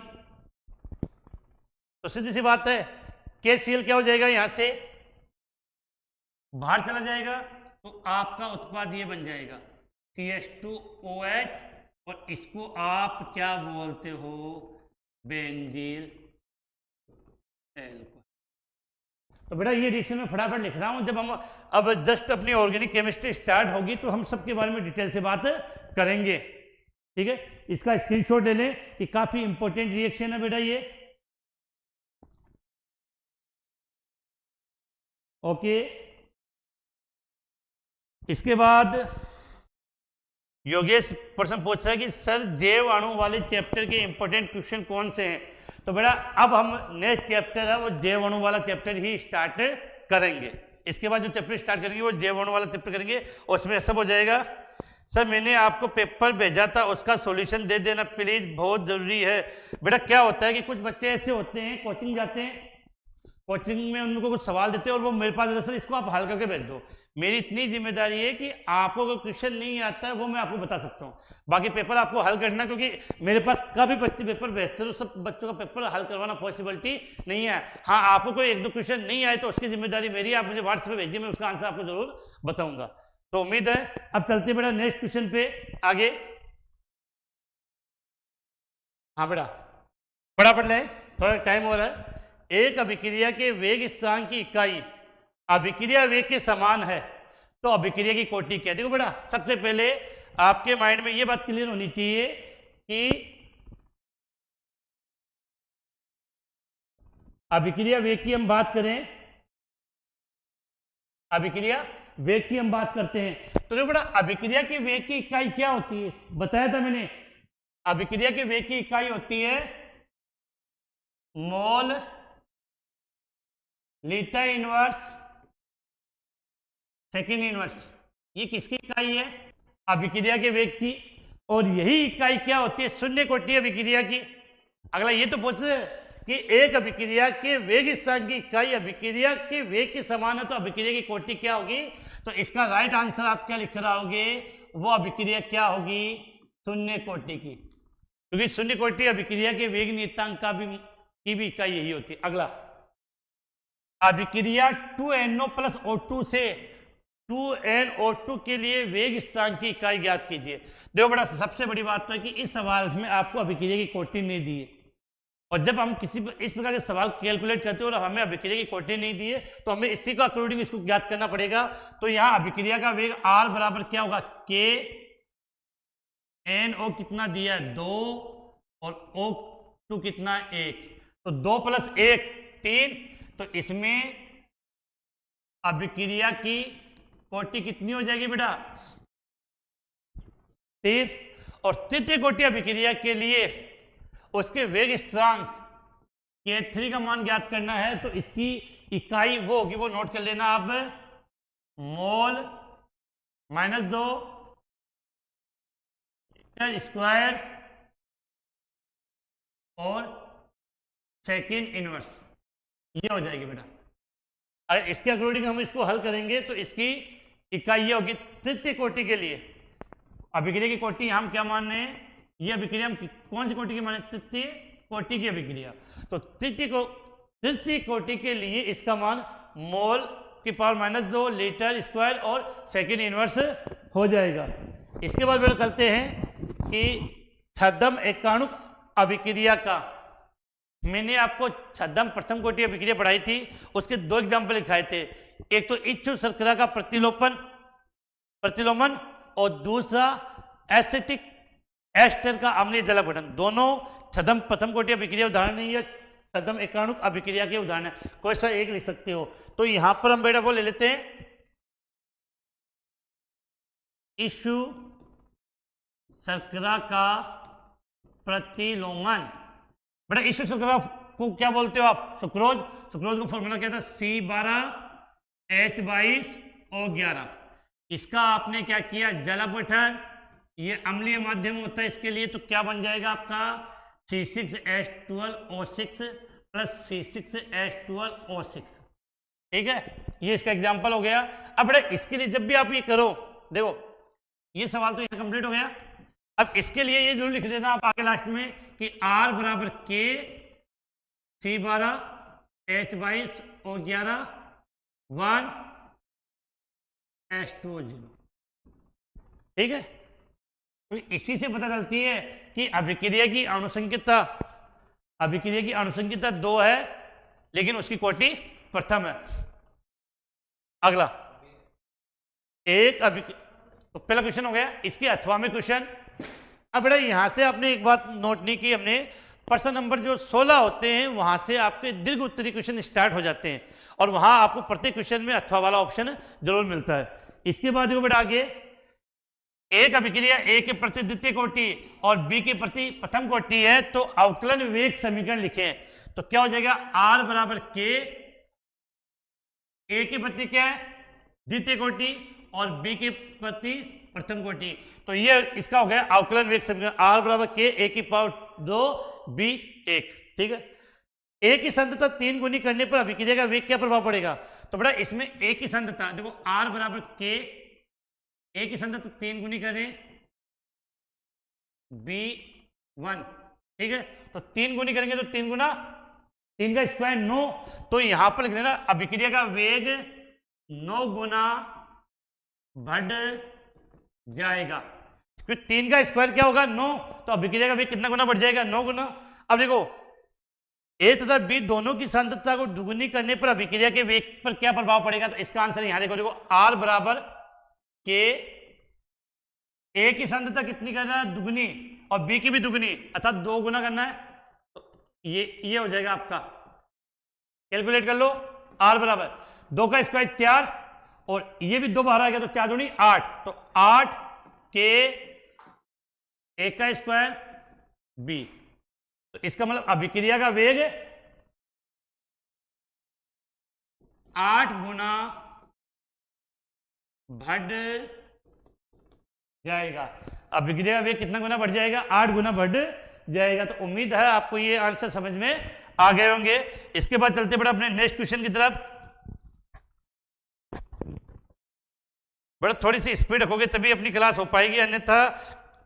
तो सीधी सी बात है KCl क्या हो जाएगा? यहां से बाहर चला जाएगा, तो आपका उत्पाद ये बन जाएगा CH2OH, और इसको आप क्या बोलते हो? बेंजील एल्कोहल। तो बेटा ये रिएक्शन में फटाफट लिख रहा हूं, जब हम अब जस्ट अपनी ऑर्गेनिक केमिस्ट्री स्टार्ट होगी तो हम सबके बारे में डिटेल से बात करेंगे। ठीक है, इसका स्क्रीनशॉट ले लें कि काफी इंपॉर्टेंट रिएक्शन है बेटा ये। ओके, इसके बाद योगेश प्रश्न पूछ रहा है कि सर जैव अणु वाले चैप्टर के इंपॉर्टेंट क्वेश्चन कौन से हैं? तो बेटा अब हम नेक्स्ट चैप्टर है वो जैव अणु वाला चैप्टर ही स्टार्ट करेंगे। इसके बाद जो चैप्टर स्टार्ट करेंगे वो जैव अणु वाला चैप्टर करेंगे, और उसमें सब हो जाएगा। सर मैंने आपको पेपर भेजा था, उसका सॉल्यूशन दे देना प्लीज, बहुत जरूरी है। बेटा क्या होता है कि कुछ बच्चे ऐसे होते हैं, कोचिंग जाते हैं, कोचिंग में उनको कुछ सवाल देते हैं और वो मेरे पास दरअसल इसको आप हल करके भेज दो। मेरी इतनी जिम्मेदारी है कि आपको कोई क्वेश्चन नहीं आता है वो मैं आपको बता सकता हूँ, बाकी पेपर आपको हल करना, क्योंकि मेरे पास कभी बच्चे पेपर भेजते हैं तो सब बच्चों का पेपर हल करवाना पॉसिबिलिटी नहीं है। हाँ, आपको कोई एक दो क्वेश्चन नहीं आए तो उसकी जिम्मेदारी मेरी है, आप मुझे व्हाट्सएप पे भेजिए, मैं उसका आंसर आपको जरूर बताऊंगा। तो उम्मीद है। अब चलते बेटा नेक्स्ट क्वेश्चन पे आगे। हाँ बेटा फटाफट लें, थोड़ा टाइम हो रहा है। एक अभिक्रिया के वेग स्थिरांक की इकाई अभिक्रिया वेग के समान है तो अभिक्रिया की कोटि क्या है? देखो बेटा सबसे पहले आपके माइंड में ये बात क्लियर होनी चाहिए कि अभिक्रिया वेग की हम बात करें, अभिक्रिया वेग की हम बात करते हैं, तो देखो बेटा अभिक्रिया के वेग की इकाई क्या होती है? बताया था मैंने, अभिक्रिया के वेग की इकाई होती है mole litre inverse second inverse. ये किसकी इकाई है? अभिक्रिया के वेग की। और यही इकाई क्या होती है? शून्य कोटि अभिक्रिया की। अगला ये तो पूछ रहे हैं कि एक अभिक्रिया के वेग स्थिरांक की इकाई अभिक्रिया के वेग के समान है तो अभिक्रिया की कोटि क्या होगी? तो इसका राइट आंसर आप क्या लिख रहे होगे? वो अभिक्रिया क्या होगी? शून्य कोटि की, क्योंकि शून्य कोटि अभिक्रिया के वेग नियतांक की भी इकाई यही होती है। अगला अभिक्रिया 2NO + O2 से 2NO2 के लिए वेग स्थिरांक की इकाई ज्ञात कीजिए। देखो बड़ा सबसे बड़ी बात तो है कि इस सवाल में आपको अभिक्रिया की कोटि नहीं दी है, और जब हम किसी इस प्रकार के सवाल कैलकुलेट करते हो और हमें अभिक्रिया की कोटि नहीं दी है तो हमें इसी का अकॉर्डिंग इसको ज्ञात करना पड़ेगा। तो यहाँ अभिक्रिया का वेग R बराबर क्या होगा? K, NO कितना दिया है? 2, और O2 कितना? 1, तो 2 + 1 3, तो इसमें अभिक्रिया की कोटि कितनी हो जाएगी बेटा? 3। और तृतीय कोटि अभिक्रिया के लिए उसके वेग स्थिरांक K3 का मान ज्ञात करना है, तो इसकी इकाई वो होगी, वो नोट कर लेना आप, मोल -2 स्क्वायर और सेकेंड इनवर्स, ये हो जाएगी बेटा। अगर इसके अकॉर्डिंग हम इसको हल करेंगे तो इसकी इकाई ये होगी तृतीय कोटि के लिए। अभिक्रिया की कोटि हम क्या मान रहे हैं? ये अभिक्रिया हम कौन सी कोटि की माने? तृतीय कोटि की अभिक्रिया। तो तृतीय कोटि के लिए इसका मान मोल की पावर -2 लीटर स्क्वायर और सेकेंड इनवर्स हो जाएगा। इसके बाद बेटा चलते हैं कि छद्म एकाणुक अभिक्रिया का, मैंने आपको छद्म प्रथम कोटि अभिक्रिया पढ़ाई थी, उसके 2 एग्जाम्पल दिखाए थे। एक तो इच्छु शर्करा का प्रतिलोमन और दूसरा एसिटिक एस्टर का अम्लीय जल अपघटन। दोनों छद्म प्रथम कोटि अभिक्रिया उदाहरण नहीं है, छद्म एकाणुक अभिक्रिया के उदाहरण है। कोई सा एक लिख सकते हो। तो यहां पर हम बेटा वो ले लेते हैं इच्छु शर्करा का प्रतिलोमन। बेटा इच्छु शर्करा को क्या बोलते हो आप? सुक्रोज। सुक्रोज का फॉर्मूला क्या था? C12H22O11। इसका आपने क्या किया? जल अपघटन, ये अम्लीय माध्यम होता है इसके लिए, तो क्या बन जाएगा आपका? C6H12O6 plus C6H12O6। ठीक है, ये इसका एग्जाम्पल हो गया। अब बेटा इसके लिए जब भी आप ये करो, देखो ये सवाल तो यहाँ कंप्लीट हो गया। अब इसके लिए ये जरूर लिख देना आप आगे लास्ट में कि R बराबर K C12H22O11 1H2O0। ठीक है, तो इसी से पता चलती है कि अभिक्रिया की अनुसंख्यता 2 है, लेकिन उसकी कोटि प्रथम है। अगला तो पहला क्वेश्चन हो गया। इसके अथवा में क्वेश्चन। अब बेटा यहां से आपने एक बात नोट नहीं की हमने, प्रश्न नंबर जो 16 होते हैं वहां से आपके दीर्घ उत्तरी क्वेश्चन स्टार्ट हो जाते हैं और वहां आपको प्रत्येक क्वेश्चन में अथवा वाला ऑप्शन जरूर मिलता है। इसके बाद जो बेटा आगे एक अभिक्रिया ए के प्रति द्वितीय कोटि और बी के प्रति प्रथम कोटि है, तो अवकलन वेग समीकरण लिखें। तो क्या हो जाएगा? R बराबर K, ए के प्रति क्या है? द्वितीय कोटि और बी के प्रति प्रथम कोटि। तो ये इसका हो गया अवकलन वेग समीकरण। R बराबर K A की पावर 2 B 1। ठीक है, ए की सांद्रता 3 गुनी करने पर अभिक्रिया का वेग क्या प्रभाव पड़ेगा? तो बेटा इसमें ए की सांद्रता देखो, R बराबर K, ए की सांद्रता 3 गुनी करें B1। ठीक है, तो 3 गुनी करेंगे तो 3 गुना 3 का स्क्वायर 9। तो यहां पर लिख देना अभिक्रिया का वेग 9 गुना बढ़ जाएगा, क्योंकि 3 का स्क्वायर क्या होगा? 9। तो अभिक्रिया का वेग कितना गुना बढ़ जाएगा? 9 गुना। अब देखो ए तथा बी दोनों की सांद्रता को दुगुनी करने पर अभिक्रिया के वेग पर क्या प्रभाव पड़ेगा? तो इसका आंसर यहां देखो, R बराबर K, ए की सांद्रता कितनी करना है? दुगुनी, और बी की भी दुगुनी, अर्थात 2 गुना करना है। तो ये हो जाएगा आपका, कैलकुलेट कर लो। R बराबर 2 का स्क्वायर 4 और ये भी 2 बाहर आ गया, तो 4 दूनी 8। तो 8 K ए का स्क्वायर B। तो इसका मतलब अभिक्रिया का वेग 8 गुना बढ़ जाएगा। अभिक्रिया का वेग कितना गुना बढ़ जाएगा? 8 गुना बढ़ जाएगा। तो उम्मीद है आपको ये आंसर समझ में आ गए होंगे। इसके बाद चलते बड़ा अपने नेक्स्ट क्वेश्चन की तरफ। बड़ा थोड़ी सी स्पीड रखोगे तभी अपनी क्लास हो पाएगी, अन्यथा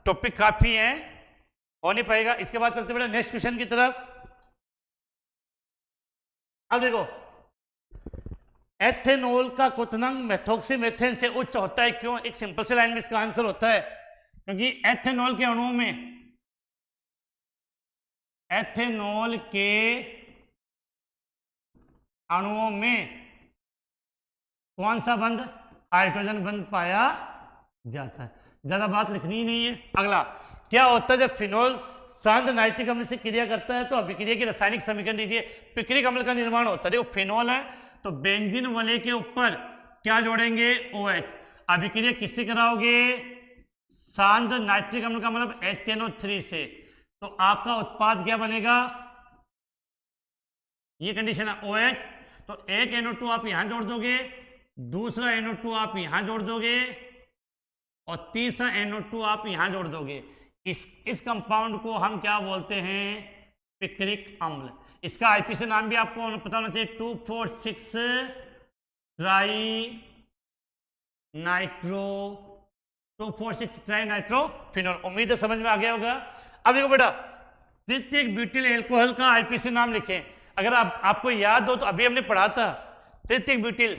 टॉपिक काफी है, हो नहीं पाएगा। इसके बाद चलते बड़ा नेक्स्ट क्वेश्चन की तरफ। अब देखो एथेनॉल का क्वथनांक मेथोक्सीमेथेन से उच्च होता है, क्यों? एक सिंपल से लाइन में इसका आंसर होता है, क्योंकि एथेनॉल के अणुओं में कौन सा बंध? हाइड्रोजन बंध पाया जाता है। ज्यादा बात लिखनी ही नहीं है। अगला क्या होता है जब फिनोल सांद्र नाइट्रिक अम्ल से क्रिया करता है? तो अभिक्रिया की रासायनिक समीकरण दीजिए। पिक्रिक अम्ल का निर्माण होता है, देखो फिनोल है तो बेंजीन वाले के ऊपर क्या जोड़ेंगे? OH। अभिक्रिया किससे कराओगे? सांद्र नाइट्रिक अम्ल का मतलब HNO3 से। तो आपका उत्पाद क्या बनेगा? ये कंडीशन है OH। तो एक NO2 आप यहां जोड़ दोगे, दूसरा NO2 आप यहां जोड़ दोगे और तीसरा NO2 आप यहां जोड़ दोगे। इस कंपाउंड को हम क्या बोलते हैं? पिक्रिक अम्ल। इसका आईपीसी नाम भी आपको पता होना चाहिए, 2,4,6 ट्राई नाइट्रोफिनोल। उम्मीद है समझ में आ गया होगा। अब देखो बेटा तृतीयक ब्यूटिल एल्कोहल का आईपीसी नाम लिखें। अगर आपको याद हो तो अभी हमने पढ़ा था तृतीयक ब्यूटिल,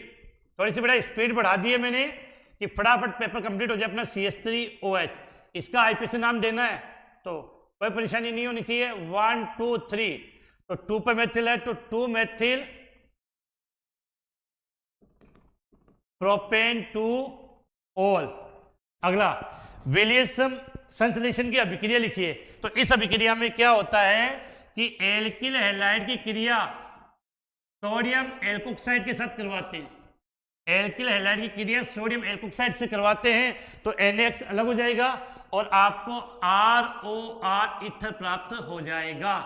थोड़ी सी बेटा स्पीड बढ़ा दी है मैंने कि फटाफट पेपर कंप्लीट हो जाए अपना CH3OH। इसका IPC नाम देना है तो कोई परेशानी नहीं होनी चाहिए। 1 2 3, तो 2 पे मेथिल है तो 2 मेथिल प्रोपेन 2 ऑल। अगला विलियम्सन संश्लेषण की अभिक्रिया लिखिए। तो इस अभिक्रिया में क्या होता है कि एल्किल हैलाइड की क्रिया सोडियम एल्कोक्साइड के साथ करवाते हैं। एल्किल हैलाइड की क्रिया सोडियम एल्कोक्साइड से करवाते हैं तो NaX अलग हो जाएगा और आपको ROR ईथर प्राप्त हो जाएगा।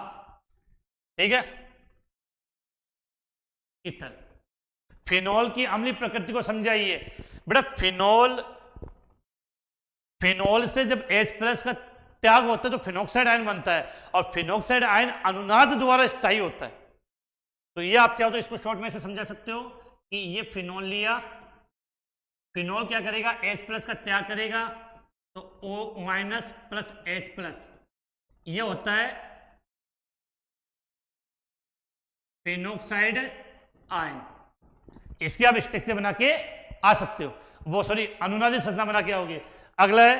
ठीक है, ईथर। फिनोल की अम्लीय प्रकृति को समझाइए। बेटा फिनोल से जब H+ का त्याग होता है तो फिनोक्साइड आयन बनता है और फिनोक्साइड आयन अनुनाद द्वारा स्थायी होता है। तो ये आप चाहो तो इसको शॉर्ट में से समझा सकते हो कि ये फिनोल लिया, फिनोल क्या करेगा, H+ का त्याग करेगा तो O- प्लस H+, ये होता है फिनोक्साइड आयन। इसके आप स्ट्रक्चर बना के आ सकते हो, वो सॉरी अनुनादित संरचना बना के आओगे। अगला है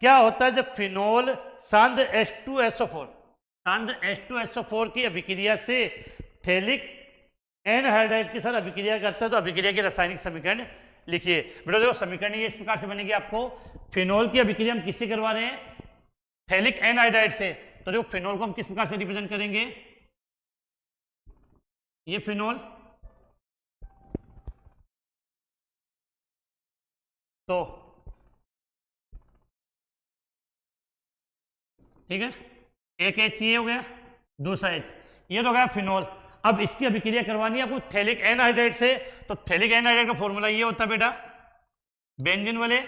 क्या होता है जब फिनोल सांद्र H2SO4, सांद्र H2SO4 की अभिक्रिया से थैलिक एनहाइड्राइड के साथ अभिक्रिया करता है तो अभिक्रिया के रासायनिक समीकरण लिखिए। बेटा देखो समीकरण ये इस प्रकार से बनेगी आपको। फिनोल की अभिक्रिया हम किससे करवा रहे हैं, थैलिक एनहाइड्राइड से। तो देखो फिनोल को हम किस प्रकार से रिप्रेजेंट करेंगे, ये फिनोल तो ठीक है, एक H ये हो गया, दूसरा H, ये तो हो गया फिनोल। अब इसकी अभिक्रिया करवानी है आपको थैलिक एनहाइड्राइड से। तो थैलिक एनहाइड्राइड का फॉर्मूला ये होता है बेटा, बेंजीन वाले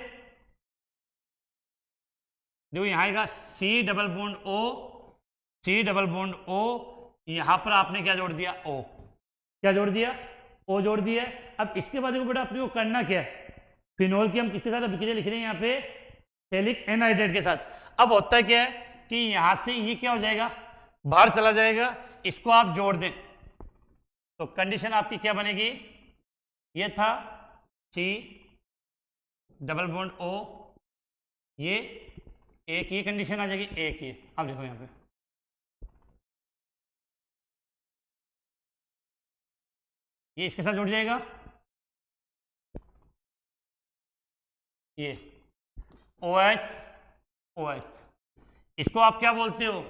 देखो यहाँ आएगा C double bond O, C double bond O, यहां पर आपने क्या जोड़ दिया, O, क्या जोड़ दिया, O जोड़ दिया। अब इसके बाद देखो बेटा अपने को करना क्या है, फिनोल की हम किसके साथ अभिक्रिया लिख रहे हैं यहाँ पे, थैलिक एनहाइड्राइड के साथ। अब होता है क्या है कि यहां से ये क्या हो जाएगा, बाहर चला जाएगा, इसको आप जोड़ दें तो कंडीशन आपकी क्या बनेगी, ये था C डबल बॉन्ड O, ये एक ये कंडीशन आ जाएगी, एक ये आप देखो यहाँ पे ये इसके साथ जुड़ जाएगा, ये OH OH, इसको आप क्या बोलते हो,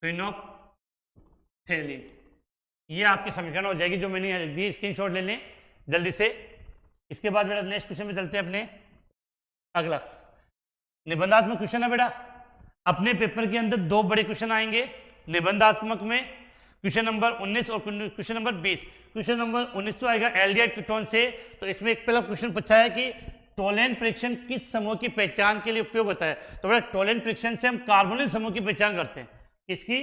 फिनोप्थेलिन। ये आपके समीकरण हो जाएगी जो मैंने लिख दी, स्क्रीनशॉट ले लें जल्दी से। इसके बाद बेटा नेक्स्ट क्वेश्चन में चलते हैं अपने। अगला निबंधात्मक क्वेश्चन है बेटा, अपने पेपर के अंदर दो बड़े क्वेश्चन आएंगे निबंधात्मक में, क्वेश्चन नंबर 19 और क्वेश्चन नंबर 20। क्वेश्चन नंबर 19 तो आएगा एल्डिहाइड कीटोन से, तो इसमें एक पहला क्वेश्चन पूछा है कि टोलेन परीक्षण किस समूह की पहचान के लिए उपयोग होता है। तो बेटा टोलेन परीक्षण से हम कार्बोनिल समूह की पहचान करते हैं, किसकी,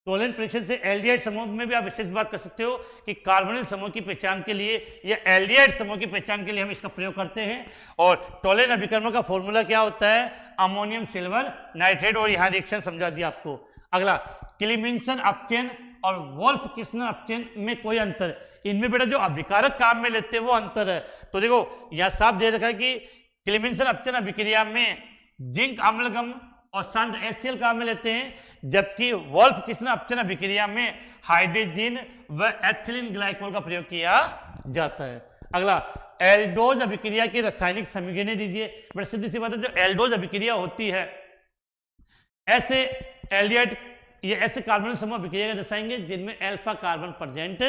टोलेन परीक्षण से। एल्डिहाइड समूह में भी आप विशेष बात कर सकते हो कि कार्बोनिल समूह की पहचान के लिए या एल्डिहाइड समूह की पहचान के लिए हम इसका प्रयोग करते हैं। और टोलेन अभिकर्मक का फॉर्मूला क्या होता है, अमोनियम सिल्वर नाइट्रेट, और यहाँ रिएक्शन समझा दिया आपको। अगला क्लीमिंसन अपचयन और वोल्फ किस्नर अपचयन में कोई अंतर, इनमें बेटा जो अभिकारक काम में लेते हैं वो अंतर है। तो देखो यहां साफ दे रखा है कि क्लीमिंसन अपचयन अभिक्रिया में जिंक अम्लगम और सांद्र HCl काम में लेते हैं, जबकि वोल्फ किस्नर अपचयन अभिक्रिया में हाइड्रोजन व एथिलीन ग्लाइकोल का प्रयोग किया जाता है। अगला एल्डोज अभिक्रिया की रासायनिक समीकरण दीजिए। बड़ी सीधी सी बात है, जो एल्डोज अभिक्रिया होती है ऐसे एल्डिहाइड ये ऐसे कार्बोनिल समूह अभिक्रिया दर्शाएंगे जिनमें अल्फा कार्बन प्रेजेंट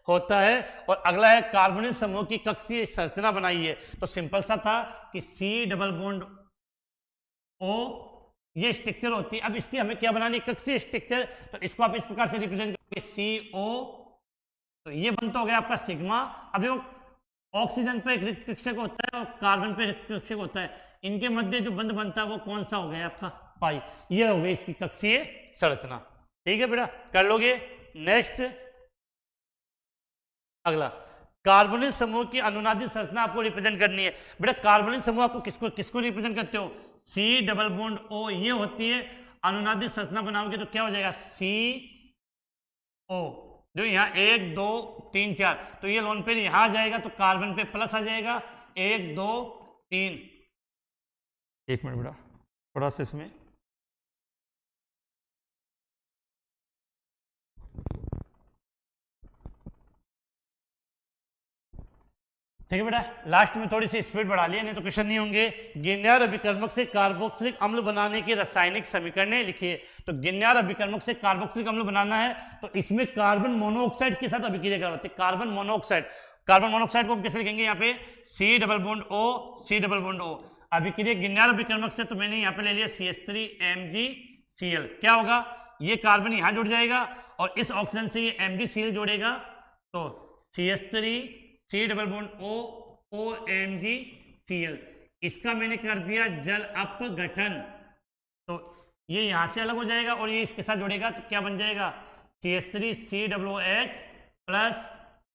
होता है। और अगला है कार्बोनिल समूह की कक्षीय संरचना बनाइए। तो सिंपल सा था कि C डबल बॉन्ड O ये स्ट्रक्चर होती है। अब इसकी हमें क्या बनानी, कक्षीय स्ट्रक्चर। तो इसको आप इस प्रकार से रिप्रेजेंट करेंगे CO, तो ये बनता हो गया आपका सिग्मा। अब देखो ऑक्सीजन पे एक रिक्त कक्षक होता है और कार्बन पे रिक्त कक्षक होता है, इनके मध्य जो बंध बनता है वो कौन सा हो गया आपका, पाई। ये हो गई इसकी कक्षीय संरचना। ठीक है बेटा, कर लोगे। नेक्स्ट अगला कार्बोनिल समूह की अनुनादित संरचना आपको रिप्रेजेंट करनी है। बेटा कार्बोनिल समूह आपको किसको किसको रिप्रेजेंट करते हो, C डबल बॉन्ड O ये होती है। अनुनादित संरचना बनाओगे तो क्या हो जाएगा, CO जो यहाँ 1 2 3 4, तो ये लोन पेयर यहाँ आ जाएगा तो कार्बन पे प्लस आ जाएगा 1 2 3। एक मिनट बेटा, थोड़ा सा इसमें ठीक है बेटा, लास्ट में थोड़ी सी स्पीड बढ़ा लिया, नहीं तो क्वेश्चन नहीं होंगे। गिरनार अभिकर्मक से कार्बोक्सिलिक अम्ल बनाने के रासायनिक समीकरण लिखिए। तो गिरनार अभिकर्मक से कार्बोक्सिलिक अम्ल बनाना है तो इसमें कार्बन मोनोऑक्साइड के साथ अभिक्रिया करवाते हैं। कार्बन मोनोऑक्साइड को हम कैसे लिखेंगे, यहाँ पे C डबल बॉन्ड O। अभिक्रिया गिरनार अभिकर्मक से, तो मैंने यहाँ पे ले लिया CH3MgCl। क्या होगा, ये कार्बन यहाँ जुड़ जाएगा और इस ऑक्सीजन से ये MgCl जोड़ेगा, तो CH3C डबल बॉन्ड OMgCl। इसका मैंने कर दिया जल अपघटन, तो ये यहाँ से अलग हो जाएगा और ये इसके साथ जुड़ेगा, तो क्या बन जाएगा CH3COOH प्लस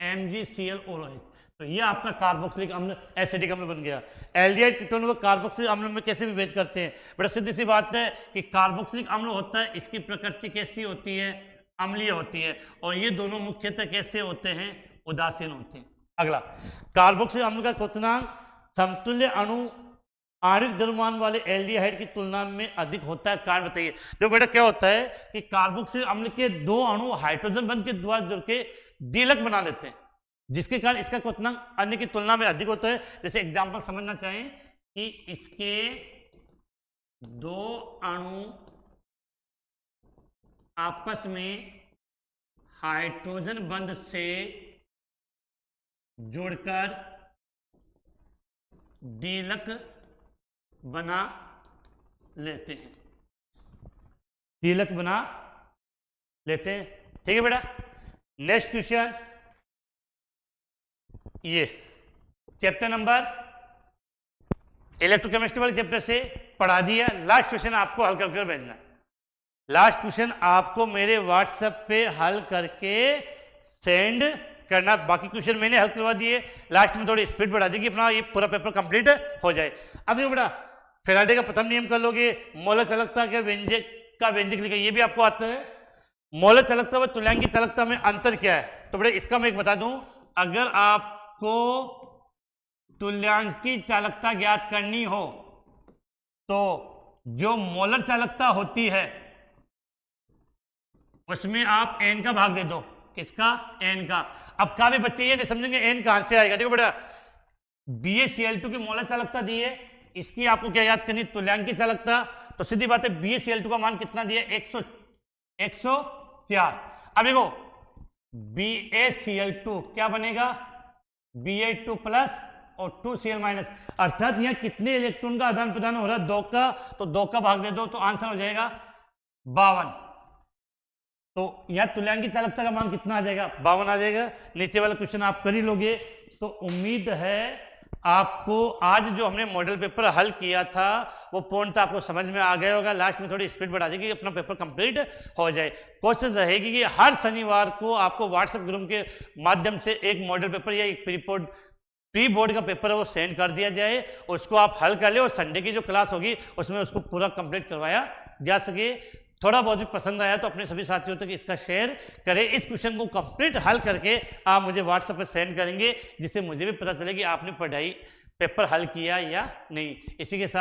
MgClOH। तो ये आपका कार्बोक्सिलिक अम्ल, एसिडिक अम्ल बन गया। एल्डिहाइड कीटोन को कार्बोक्सिलिक अम्ल में कैसे विभेद करते हैं, बड़ा सीधी सी बात है कि कार्बोक्सिलिक अम्ल होता है, इसकी प्रकृति कैसी होती है, अम्लीय होती है, और ये दोनों मुख्यतः कैसे होते हैं, उदासीन होते हैं। अगला, कार्बोक्सिलिक अम्ल का क्वथनांक समतुल्य अणु आणविक द्रव्यमान वाले एल्डिहाइड की तुलना में अधिक होता है। कारण बताइए। जो बेटा क्या होता है कि कार्बोक्सिलिक अम्ल के दो अणु हाइड्रोजन बंध के द्वारा जुड़ के द्विलक बना लेते हैं, जिसके कारण इसका क्वथनांक अन्य की तुलना में अधिक होता है। जैसे एग्जांपल समझना चाहें कि इसके दो अणु आपस में हाइड्रोजन बंध से जुड़कर द्विलक बना लेते हैं, द्विलक बना लेते हैं। ठीक है बेटा, नेक्स्ट क्वेश्चन, ये चैप्टर नंबर इलेक्ट्रोकेमिस्ट्री वाले चैप्टर से पढ़ा दिया। लास्ट क्वेश्चन आपको हल कर भेजना है। लास्ट क्वेश्चन आपको मेरे व्हाट्सएप पे हल करके सेंड करना। बाकी क्वेश्चन मैंने हल करवा दिए, लास्ट में थोड़ी स्पीड बढ़ा देगी, अपना ये पूरा पेपर कंप्लीट हो जाए। अब ये बेटा फैराडे का प्रथम नियम कर लोगे। मोलर चालकता के व्यंजक का व्यंजक लिखा, ये भी आपको आता है। मोलर चालकता व तुल्यांकी चालकता में अंतर क्या है, तो बेटा इसका मैं एक बता दूं। अगर आपको तुल्यांकी चालकता ज्ञात करनी हो तो जो मोलर चालकता होती है उसमें आप n का भाग दे दो। किसका, n का। अब काफी बच्चे ये नहीं समझेंगे n कहां से आएगा। देखो बेटा BaCl2 की मोलर चालकता दी है, इसकी आपको क्या याद करनी, तुल्यांकी चालकता। तो सीधी बात है BaCl2 का मान कितना दिया, 104। अब देखो BaCl2 क्या बनेगा, Ba2 प्लस और 2Cl माइनस, अर्थात यहाँ कितने इलेक्ट्रॉन का आदान प्रदान हो रहा है, 2 का। तो 2 का भाग दे दो तो आंसर हो जाएगा 52। तो यहाँ तुल्यांकी चालकता का मान कितना आ जाएगा, 52 आ जाएगा। नीचे वाला क्वेश्चन आप कर ही लोगे। तो उम्मीद है आपको आज जो हमने मॉडल पेपर हल किया था वो पूर्णतः आपको समझ में आ गया होगा। लास्ट में थोड़ी स्पीड बढ़ा देगी, अपना पेपर कंप्लीट हो जाए। कोशिश रहेगी कि हर शनिवार को आपको व्हाट्सएप ग्रुप के माध्यम से एक मॉडल पेपर या एक प्री बोर्ड का पेपर है वो सेंड कर दिया जाए, उसको आप हल कर ले और संडे की जो क्लास होगी उसमें उसको पूरा कंप्लीट करवाया जा सके। थोड़ा बहुत भी पसंद आया तो अपने सभी साथियों तक इसका शेयर करें। इस क्वेश्चन को कंप्लीट हल करके आप मुझे व्हाट्सएप पर सेंड करेंगे, जिससे मुझे भी पता चले कि आपने पढ़ाई पेपर हल किया या नहीं। इसी के साथ